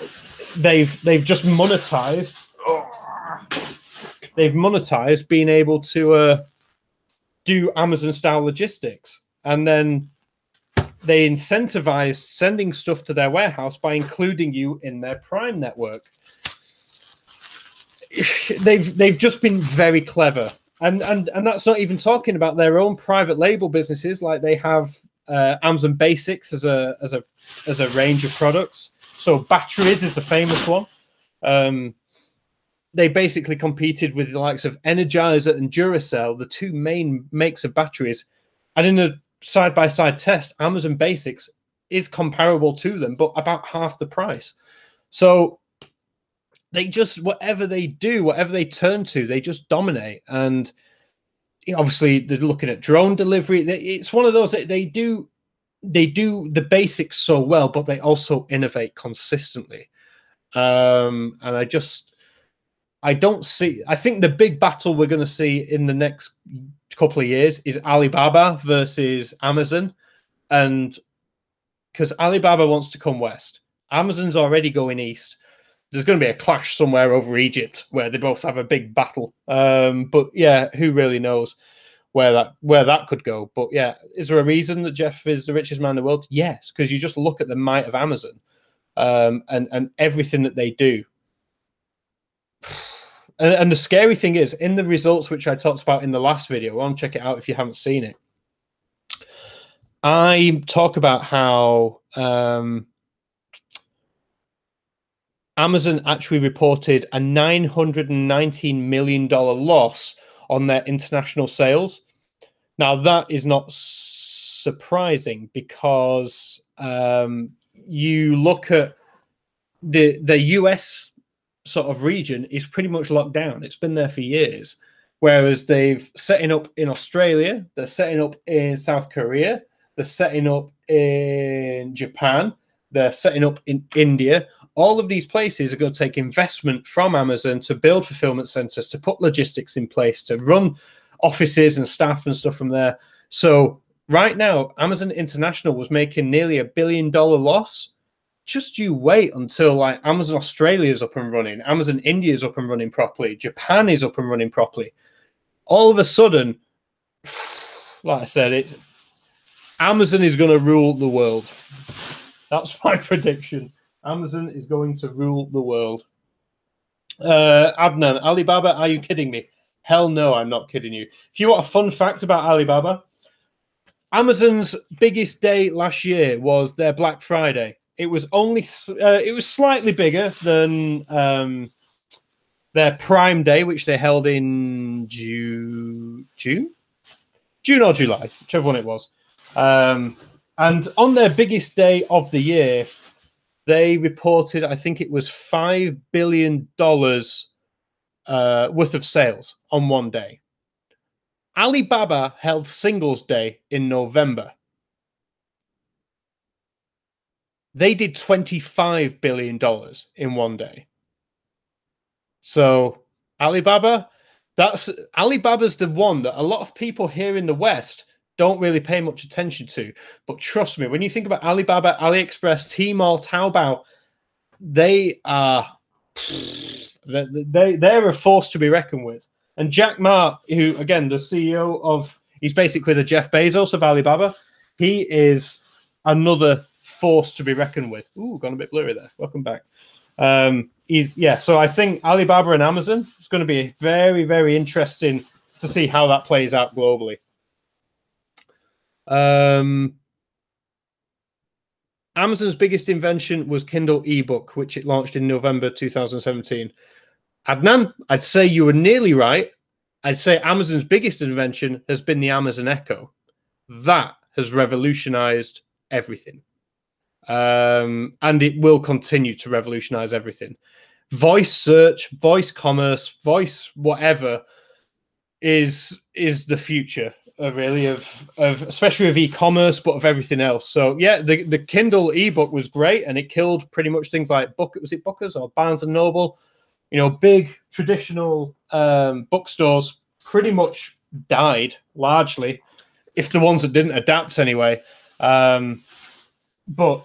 they've just monetized. They've monetized being able to do Amazon style logistics, and then they incentivize sending stuff to their warehouse by including you in their Prime network. They've just been very clever, and that's not even talking about their own private label businesses. Like they have Amazon Basics as a range of products. So batteries is the famous one. They basically competed with the likes of Energizer and Duracell, the two main makes of batteries, and in a side-by-side test, Amazon Basics is comparable to them, but about half the price. So they just, whatever they do, whatever they turn to, they just dominate. And obviously they're looking at drone delivery. It's one of those that they do the basics so well, but they also innovate consistently. And I think the big battle we're going to see in the next couple of years is Alibaba versus Amazon. And because Alibaba wants to come west, Amazon's already going east. There's going to be a clash somewhere over Egypt where they both have a big battle. But yeah, who really knows where that could go? But yeah, is there a reason that Jeff is the richest man in the world? Yes, because you just look at the might of Amazon, and everything that they do. And the scary thing is, in the results which I talked about in the last video, go on, check it out if you haven't seen it. I talk about how Amazon actually reported a $919 million loss on their international sales. Now, that is not surprising because you look at the US sort of region is pretty much locked down. It's been there for years. Whereas they've setting up in Australia, they're setting up in South Korea, they're setting up in Japan, they're setting up in India. All of these places are going to take investment from Amazon to build fulfillment centers, to put logistics in place, to run offices and staff and stuff from there. So right now, Amazon International was making nearly $1 billion loss. Just you wait until like Amazon Australia is up and running, Amazon India is up and running properly, Japan is up and running properly. All of a sudden, like I said, Amazon is going to rule the world. That's my prediction. Amazon is going to rule the world. Adnan, Alibaba, are you kidding me? Hell no, I'm not kidding you. If you want a fun fact about Alibaba, Amazon's biggest day last year was their Black Friday. It was only it was slightly bigger than their Prime Day, which they held in June or July, whichever one it was. And on their biggest day of the year, they reported, I think it was $5 billion worth of sales on one day. Alibaba held Singles Day in November. They did $25 billion in one day. So Alibaba, Alibaba's the one that a lot of people here in the West don't really pay much attention to. But trust me, when you think about Alibaba, AliExpress, Tmall, Taobao, they're a force to be reckoned with. And Jack Ma, who, again, the CEO of, he's basically the Jeff Bezos of Alibaba. He is another force to be reckoned with. Ooh, gone a bit blurry there. Welcome back. So I think Alibaba and Amazon is going to be very, very interesting to see how that plays out globally. Amazon's biggest invention was Kindle ebook, which it launched in November 2017. Adnan, I'd say you were nearly right. I'd say Amazon's biggest invention has been the Amazon Echo. That has revolutionized everything. And it will continue to revolutionize everything. Voice search, voice commerce, voice whatever is the future, really, of especially of e-commerce, but of everything else. So yeah, the Kindle ebook was great, and it killed pretty much things like Booker's or Barnes and Noble. You know, big traditional bookstores pretty much died largely, if the ones that didn't adapt anyway. But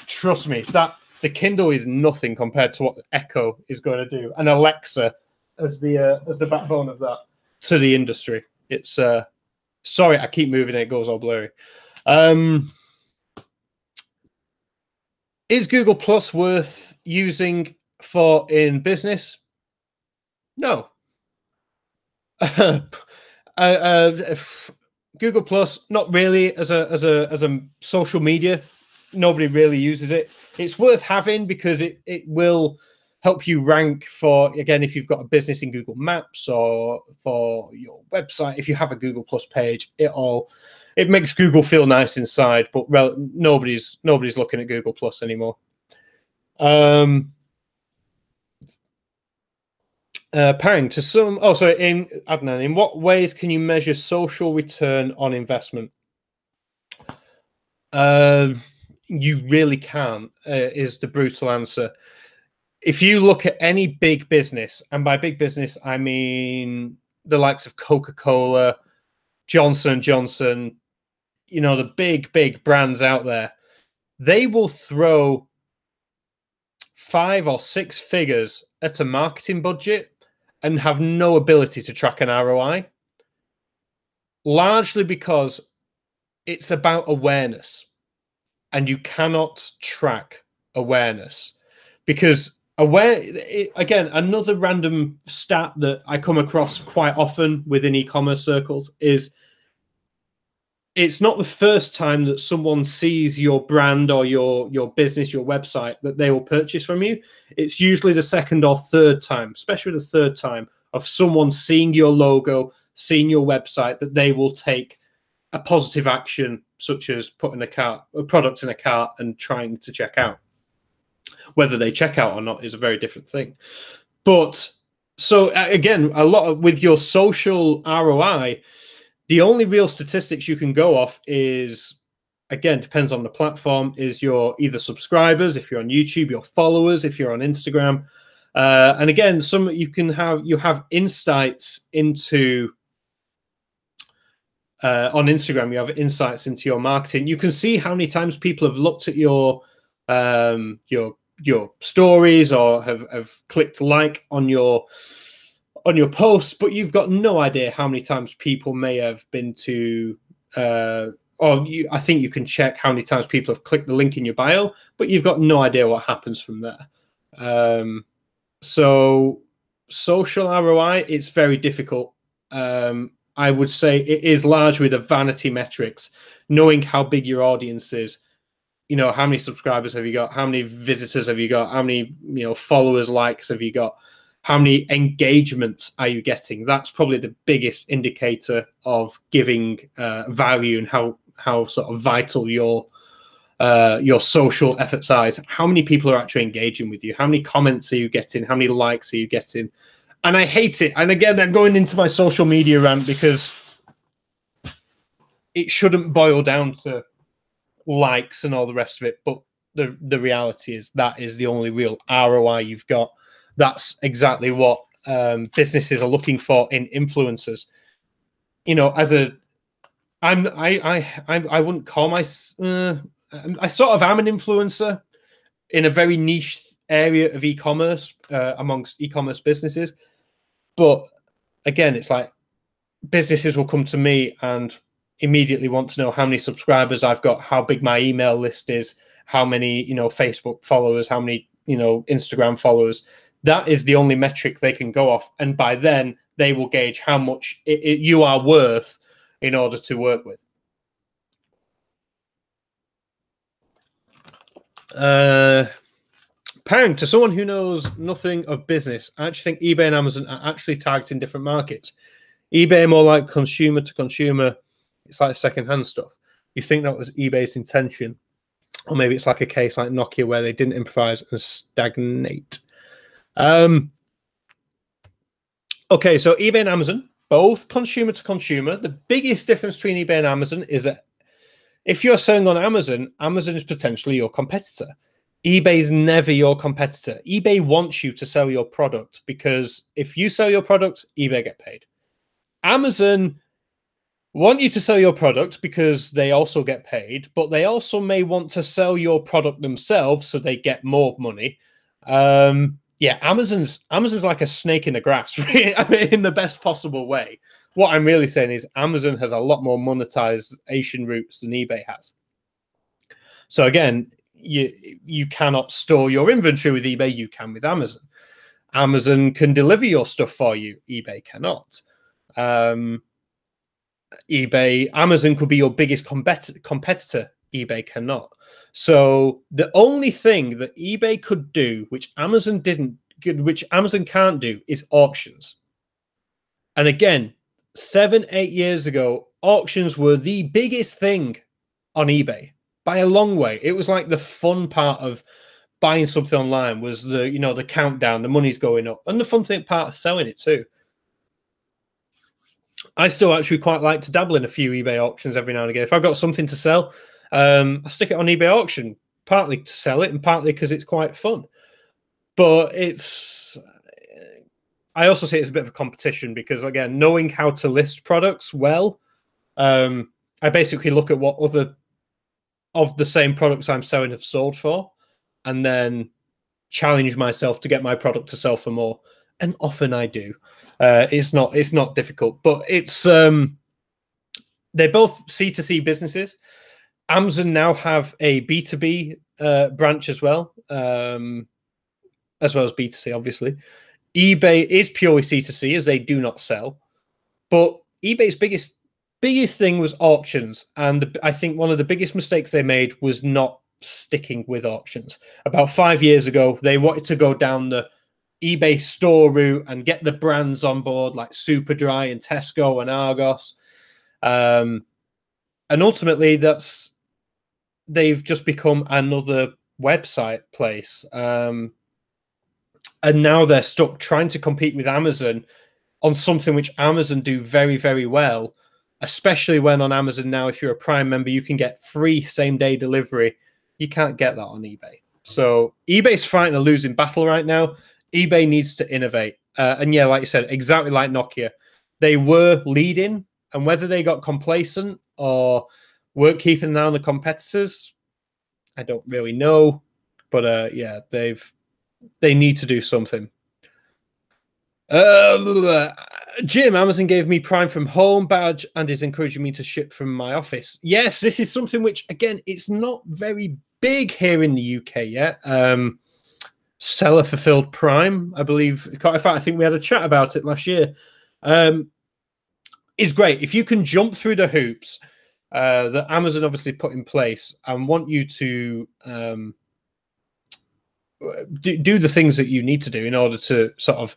trust me, that the Kindle is nothing compared to what the Echo is going to do, and Alexa as the backbone of that to the industry. It's sorry, I keep moving it goes all blurry. Is Google Plus worth using in business? No. Google Plus, not really as a social media. Nobody really uses it. It's worth having because it will help you rank for, again, if you've got a business in Google Maps or for your website. If you have a Google Plus page, it makes Google feel nice inside, but nobody's looking at Google Plus anymore. Pang, to some, Adnan, in what ways can you measure social return on investment? You really can't, is the brutal answer. If you look at any big business, and by big business, I mean the likes of Coca-Cola, Johnson & Johnson, you know, the big brands out there, they will throw 5 or 6 figures at a marketing budget and have no ability to track an ROI, largely because it's about awareness, and you cannot track awareness because again, another random stat that I come across quite often within e-commerce circles is it's not the first time that someone sees your brand or your business, your website, that they will purchase from you. It's usually the second or third time, especially the third time, of someone seeing your logo, seeing your website, that they will take a positive action, such as putting a product in a cart and trying to check out. Whether they check out or not is a very different thing. But so again, with your social ROI, the only real statistics you can go off is, again, depends on the platform, is your either subscribers, if you're on YouTube, your followers, if you're on Instagram. And again, you have insights into on Instagram, you have insights into your marketing. You can see how many times people have looked at your stories or have clicked like on your posts, but you've got no idea how many times people may have been to I think you can check how many times people have clicked the link in your bio, but you've got no idea what happens from there. So social ROI, it's very difficult. I would say it is largely the vanity metrics, knowing how big your audience is. You know, how many subscribers have you got? How many visitors have you got? How many, followers, likes have you got? How many engagements are you getting? That's probably the biggest indicator of giving value and how sort of vital your social efforts are. How many people are actually engaging with you? How many comments are you getting? How many likes are you getting? And I hate it. And again, I'm going into my social media rant because it shouldn't boil down to likes and all the rest of it. But the reality is that is the only real ROI you've got. That's exactly what businesses are looking for in influencers. You know, I wouldn't call I sort of am an influencer in a very niche area of e-commerce amongst e-commerce businesses. But again, it's like businesses will come to me and immediately want to know how many subscribers I've got, how big my email list is, how many, Facebook followers, how many, Instagram followers. That is the only metric they can go off. And by then they will gauge how much you are worth in order to work with. Pang, to someone who knows nothing of business, I actually think eBay and Amazon are actually targeting different markets. eBay more like consumer to consumer. It's like secondhand stuff. You think that was eBay's intention? Or maybe it's like a case like Nokia where they didn't improvise and stagnate. Okay, so eBay and Amazon, both consumer to consumer. The biggest difference between eBay and Amazon is that if you're selling on Amazon, Amazon is potentially your competitor. eBay is never your competitor. eBay wants you to sell your product because if you sell your product, eBay get paid. Amazon want you to sell your product because they also get paid, but they also may want to sell your product themselves so they get more money. Yeah, Amazon's like a snake in the grass, I mean, in the best possible way. What I'm really saying is Amazon has a lot more monetization routes than eBay has. So again, you cannot store your inventory with eBay. You can with Amazon. Amazon can deliver your stuff for you. eBay cannot. Amazon could be your biggest competitor. eBay cannot. So the only thing that eBay could do, which Amazon can't do, is auctions. And again, 7-8 years ago, auctions were the biggest thing on eBay by a long way. It was like the fun part of buying something online was the countdown, the money's going up, and the fun part of selling it too. I still actually quite like to dabble in a few eBay auctions every now and again. If I've got something to sell, I stick it on eBay auction, partly to sell it and partly because it's quite fun. But I also see it as a bit of a competition because, again, knowing how to list products well, I basically look at what other of the same products I'm selling have sold for and then challenge myself to get my product to sell for more. And often I do. It's not difficult, but it's they're both C2C businesses. Amazon now have a B2B branch as well as B2C, obviously. eBay is purely C2C as they do not sell, but eBay's biggest thing was auctions, and I think one of the biggest mistakes they made was not sticking with auctions. About 5 years ago, they wanted to go down the eBay store route and get the brands on board like Superdry and Tesco and Argos, and ultimately they've just become another website place, and now they're stuck trying to compete with Amazon on something which Amazon do very, very well, especially when on Amazon now, if you're a Prime member, you can get free same-day delivery. You can't get that on eBay. So eBay's fighting a losing battle right now. eBay needs to innovate. And yeah, like you said, exactly like Nokia. They were leading, and whether they got complacent or weren't keeping an eye on the competitors, I don't really know. But yeah, they need to do something. Jim, Amazon gave me Prime from Home badge and is encouraging me to ship from my office. Yes, this is something which, again, it's not very big here in the UK yet. Seller fulfilled Prime, I believe. In fact, I think we had a chat about it last year. It's great if you can jump through the hoops that Amazon obviously put in place and want you to do the things that you need to do in order to sort of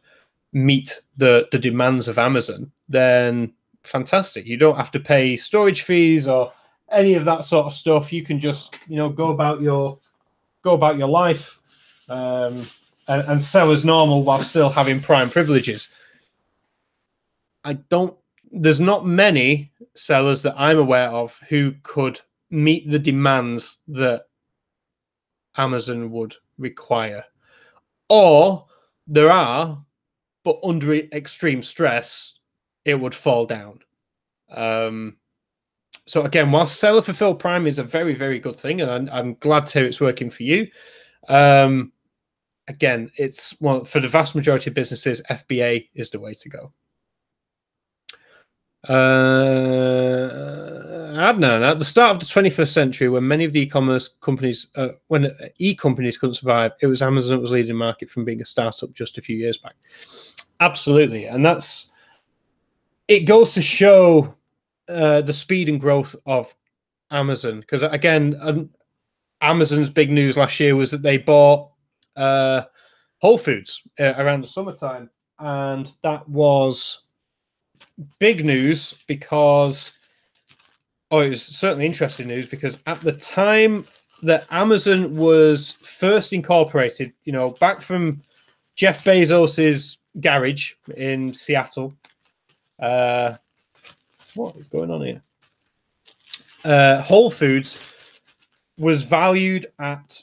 meet the demands of Amazon. Then fantastic. You don't have to pay storage fees or any of that sort of stuff. You can just go about your life and sell as normal while still having Prime privileges. There's not many sellers that I'm aware of who could meet the demands that Amazon would require. Or there are, but under extreme stress, it would fall down. So again, while seller fulfilled Prime is a very, very good thing, and I'm glad to hear it's working for you. Again, for the vast majority of businesses, FBA is the way to go. bad now. At the start of the 21st century, when many of the e-commerce companies, when e-companies couldn't survive, it was Amazon that was leading the market from being a startup just a few years back. Absolutely. And it goes to show the speed and growth of Amazon. Because again, Amazon's big news last year was that they bought Whole Foods around the summertime. And that was big news because, it was certainly interesting news because at the time that Amazon was first incorporated, back from Jeff Bezos's garage in Seattle. What is going on here? Whole Foods was valued at,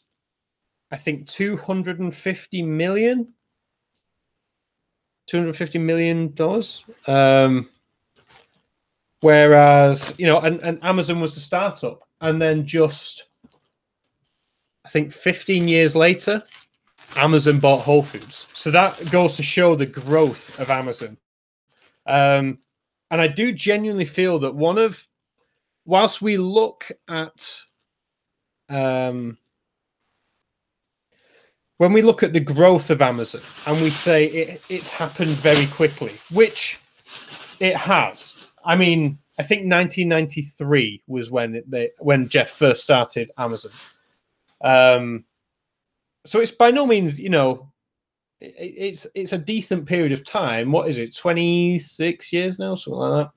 I think, $250 million. Whereas, and Amazon was the startup. And then just, I think 15 years later, Amazon bought Whole Foods. So that goes to show the growth of Amazon. And I do genuinely feel that whilst we look at, when we look at the growth of Amazon and we say it's happened very quickly, which it has. I mean, I think 1993 was when Jeff first started Amazon. So it's by no means, it's a decent period of time. What is it? 26 years now, something like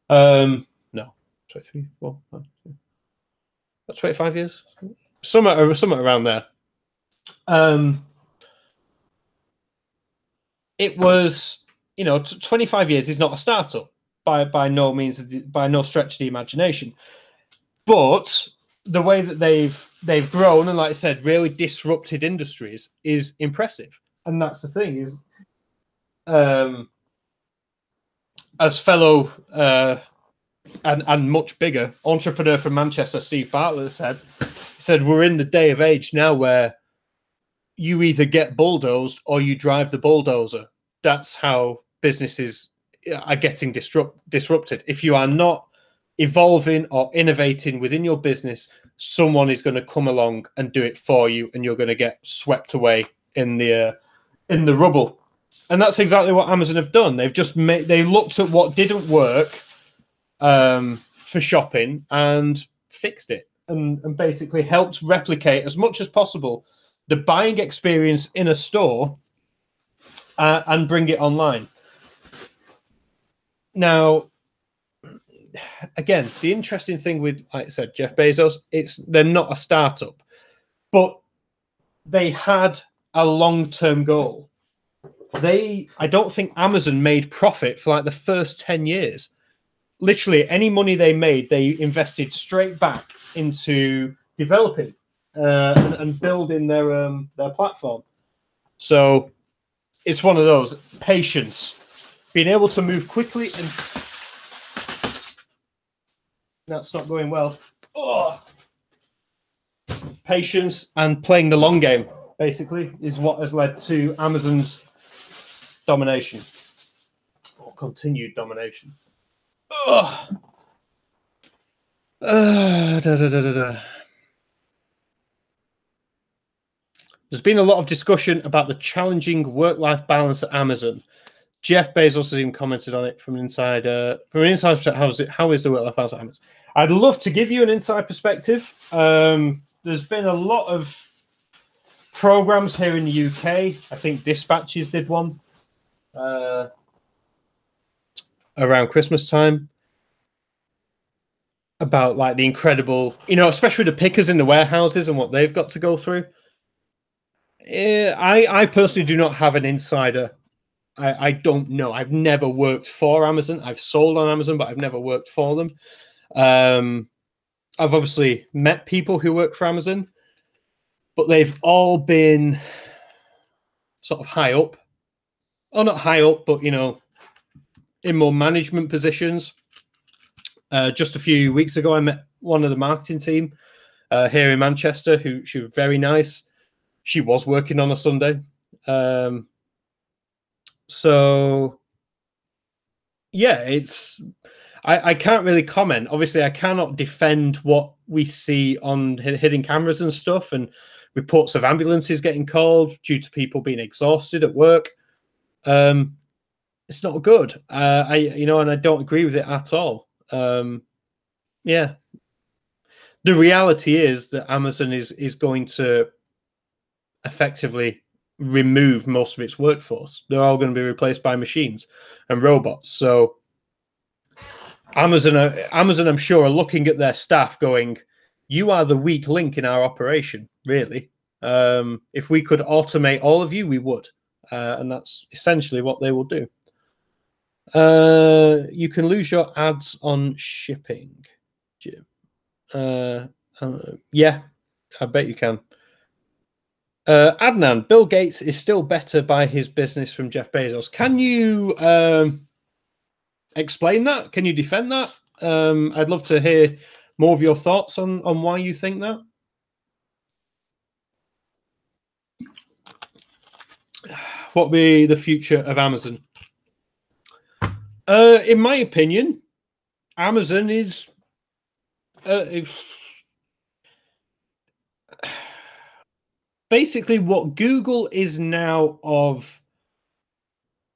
that. No, 23, 4, 5, 25 years, somewhere around there. It was, 25 years is not a startup by no means, by no stretch of the imagination. But the way that they've grown and, like I said, really disrupted industries is impressive. And that's the thing is, as fellow and much bigger entrepreneur from Manchester, Steve Bartlett said, we're in the day of age now where you either get bulldozed or you drive the bulldozer. That's how businesses are getting disrupted. If you are not evolving or innovating within your business, someone is going to come along and do it for you, and you're going to get swept away in the rubble. And that's exactly what Amazon have done. They've just they looked at what didn't work for shopping and fixed it, and basically helped replicate as much as possible the buying experience in a store and bring it online. Now, again, the interesting thing with, like I said, Jeff Bezos, they're not a startup, but they had a long-term goal. I don't think Amazon made profit for like the first 10 years. Literally, any money they made, they invested straight back into developing and building their platform. So it's one of those, patience, being able to move quickly, and that's not going well. Oh. Patience and playing the long game, basically, is what has led to Amazon's domination, or continued domination. There's been a lot of discussion about the challenging work-life balance at Amazon. Jeff Bezos has even commented on it from an inside perspective. How is the work-life balance at Amazon? I'd love to give you an inside perspective. There's been a lot of programs here in the UK. I think Dispatches did one around Christmas time about like the incredible, especially the pickers in the warehouses and what they've got to go through. I personally do not have an insider. I don't know. I've never worked for Amazon. I've sold on Amazon, but I've never worked for them. I've obviously met people who work for Amazon, but they've all been sort of high up. Or not high up, but, in more management positions. Just a few weeks ago, I met one of the marketing team here in Manchester, she was very nice. She was working on a Sunday. So, yeah, I can't really comment. Obviously, I cannot defend what we see on hidden cameras and stuff, and reports of ambulances getting called due to people being exhausted at work. It's not good. And I don't agree with it at all. Yeah. The reality is that Amazon is going to effectively remove most of its workforce. They're all going to be replaced by machines and robots. So Amazon, I'm sure, are looking at their staff going, you are the weak link in our operation, really. If we could automate all of you, we would. And that's essentially what they will do. You can lose your ads on shipping, Jim. Yeah, I bet you can. Adnan, Bill Gates is still better by his business from Jeff Bezos. Can you explain that? Can you defend that? I'd love to hear more of your thoughts on why you think that. What will be the future of Amazon? In my opinion, Amazon is basically what Google is now of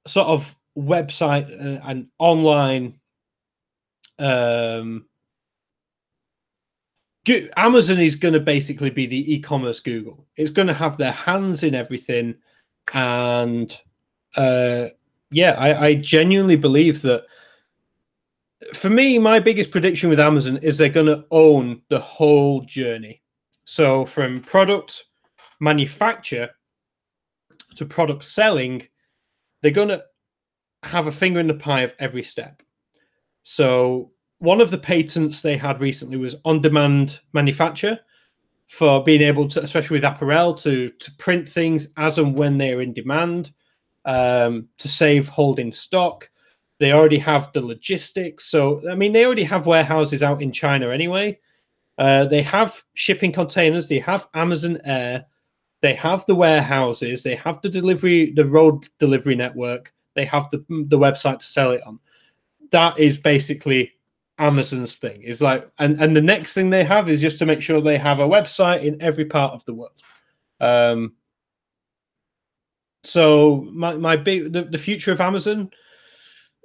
sort of website and online. Amazon is going to basically be the e-commerce Google. It's going to have their hands in everything. And yeah, I genuinely believe that. For me, my biggest prediction with Amazon is they're going to own the whole journey. So from product manufacture to product selling, they're going to have a finger in the pie of every step. So one of the patents they had recently was on-demand manufacture, for being able to, especially with apparel, to print things as and when they're in demand, to save holding stock. They already have the logistics. So, I mean, they already have warehouses out in China anyway. They have shipping containers. They have Amazon Air. They have the warehouses. They have the road delivery network. They have the website to sell it on. That is basically Amazon's thing. Is like, and the next thing they have is just to make sure they have a website in every part of the world. So the future of Amazon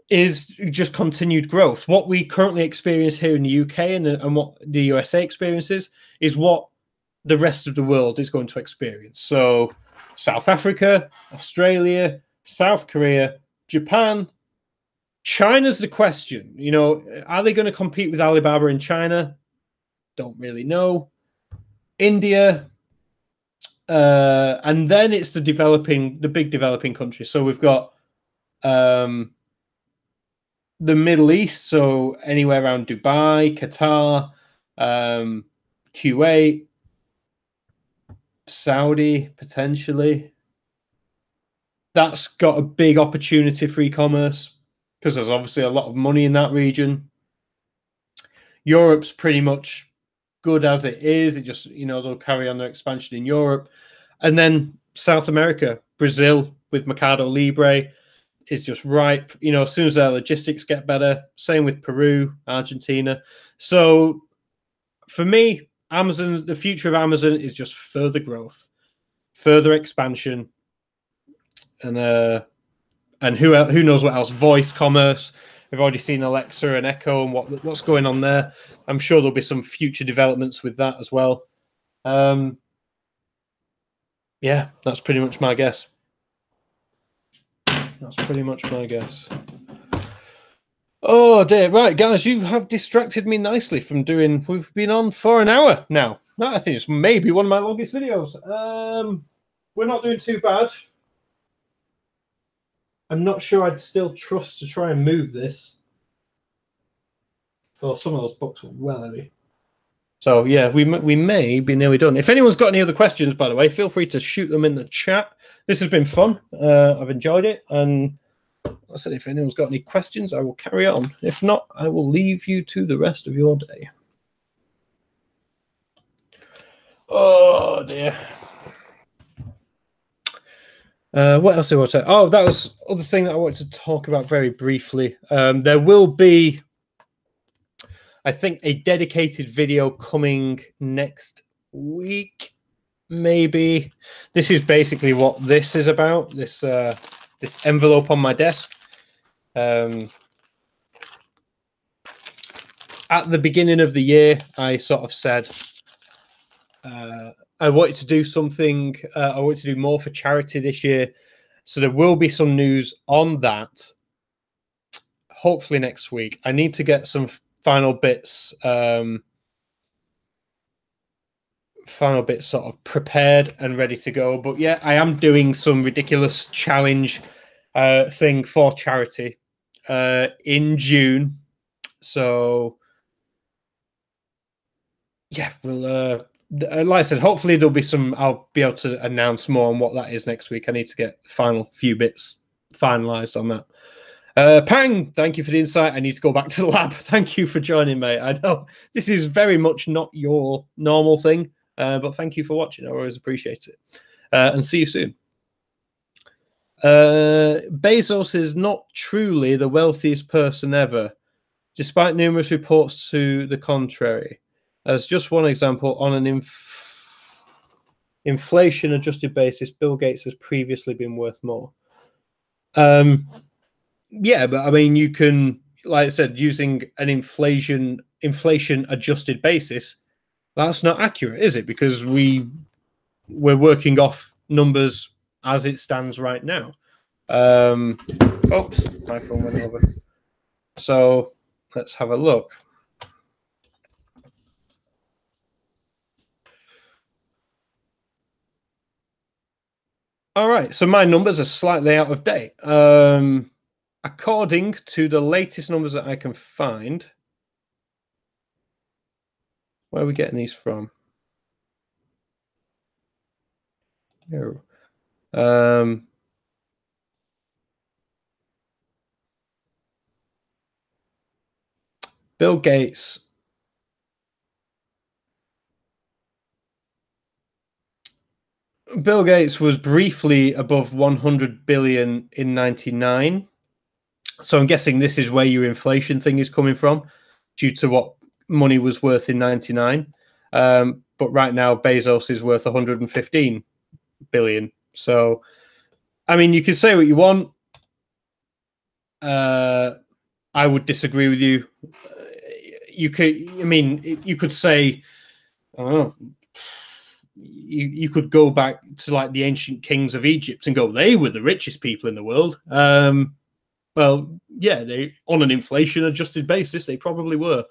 is just continued growth. What we currently experience here in the UK and what the USA experiences is what the rest of the world is going to experience. So South Africa, Australia, South Korea, Japan, China's the question. You know, are they going to compete with Alibaba in China? Don't really know. India, and then it's the big developing countries. So we've got the Middle East, so anywhere around Dubai, Qatar, Kuwait, Saudi, potentially. That's got a big opportunity for e-commerce because there's obviously a lot of money in that region. Europe's pretty much good as it is. It just, they'll carry on their expansion in Europe. And then South America, Brazil with Mercado Libre is just ripe. As soon as their logistics get better, same with Peru, Argentina. So for me, Amazon, the future of Amazon is just further growth, further expansion, and who knows what else? Voice commerce. We've already seen Alexa and Echo and what's going on there. I'm sure there'll be some future developments with that as well. Yeah, that's pretty much my guess. Oh dear. Right, guys, you have distracted me nicely from doing. We've been on for an hour now. No, I think it's maybe one of my longest videos. We're not doing too bad. I'm not sure I'd still trust to try and move this. Oh, some of those books were well heavy. So yeah, we may be nearly done. If anyone's got any other questions, by the way, feel free to shoot them in the chat. This has been fun. I've enjoyed it. And I said, if anyone's got any questions, I will carry on. If not, I will leave you to the rest of your day. Oh dear. What else do I want to say? Oh, that was other thing that I wanted to talk about very briefly. There will be I think a dedicated video coming next week, maybe. This is basically what this is about. This this envelope on my desk. At the beginning of the year, I sort of said I wanted to do something. I wanted to do more for charity this year. So there will be some news on that, hopefully next week. I need to get some final bits sort of prepared and ready to go. But yeah, I am doing some ridiculous challenge thing for charity in June. So yeah, we'll like I said, hopefully there'll be some. I'll be able to announce more on what that is next week. I need to get the final few bits finalized on that. Pang, thank you for the insight. I need to go back to the lab. Thank you for joining, mate. I know this is very much not your normal thing, but thank you for watching. I always appreciate it. And see you soon. Bezos is not truly the wealthiest person ever, despite numerous reports to the contrary. As just one example, on an inflation-adjusted basis, Bill Gates has previously been worth more. Yeah, but I mean, you can, like I said, using an inflation-adjusted basis, that's not accurate, is it? Because we're working off numbers as it stands right now. Oops, my phone went over. So let's have a look. All right, so my numbers are slightly out of date. According to the latest numbers that I can find, where are we getting these from? Here. Bill Gates. Bill Gates was briefly above 100 billion in 99. So I'm guessing this is where your inflation thing is coming from, due to what money was worth in 99. But right now, Bezos is worth 115 billion. So, I mean, you can say what you want. I would disagree with you. You could, I mean, you could say, I don't know, you could go back to like the ancient kings of Egypt and go, they were the richest people in the world. Well, yeah, they, on an inflation-adjusted basis, they probably were.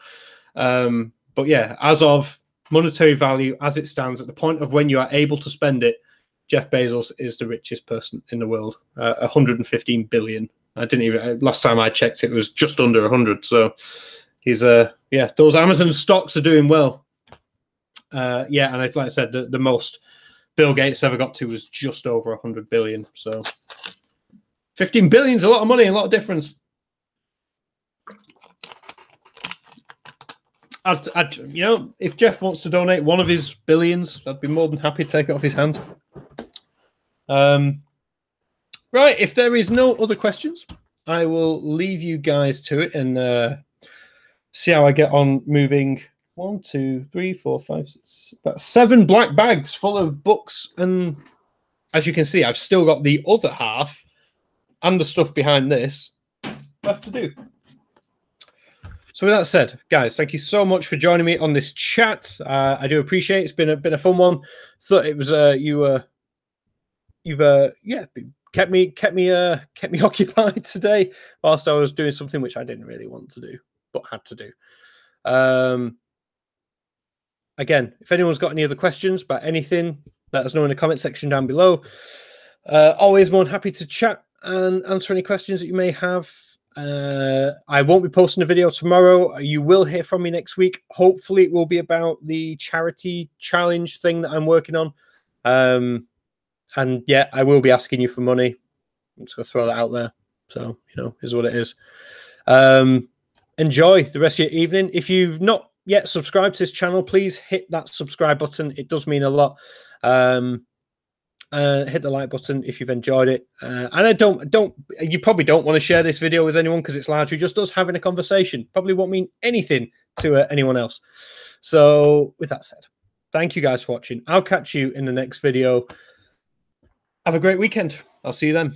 But yeah, as of monetary value, as it stands, at the point of when you are able to spend it, Jeff Bezos is the richest person in the world. 115 billion. I didn't even, last time I checked, it was just under 100. So he's yeah, those Amazon stocks are doing well. Yeah, and like I said, the most Bill Gates ever got to was just over 100 billion. So 15 billion is a lot of money, a lot of difference. You know, if Jeff wants to donate one of his billions, I'd be more than happy to take it off his hands. Right, if there is no other questions, I will leave you guys to it and see how I get on moving. 1, 2, 3, 4, 5, 6, about 7 black bags full of books. And as you can see, I've still got the other half and the stuff behind this left to do. So with that said, guys, thank you so much for joining me on this chat. I do appreciate it. It's been a fun one. Thought it was you've yeah, kept me occupied today whilst I was doing something which I didn't really want to do but had to do. Again, if anyone's got any other questions about anything, let us know in the comment section down below. Always more than happy to chat and answer any questions that you may have. I won't be posting a video tomorrow. You will hear from me next week. Hopefully it will be about the charity challenge thing that I'm working on. And yeah, I will be asking you for money. I'm just gonna throw that out there. So, you know, is what it is. Enjoy the rest of your evening. If you've not yet subscribed to this channel, please hit that subscribe button. It does mean a lot. And hit the like button if you've enjoyed it. And I you probably don't want to share this video with anyone because it's largely just us having a conversation. Probably won't mean anything to anyone else. So with that said, thank you guys for watching. I'll catch you in the next video. Have a great weekend. I'll see you then.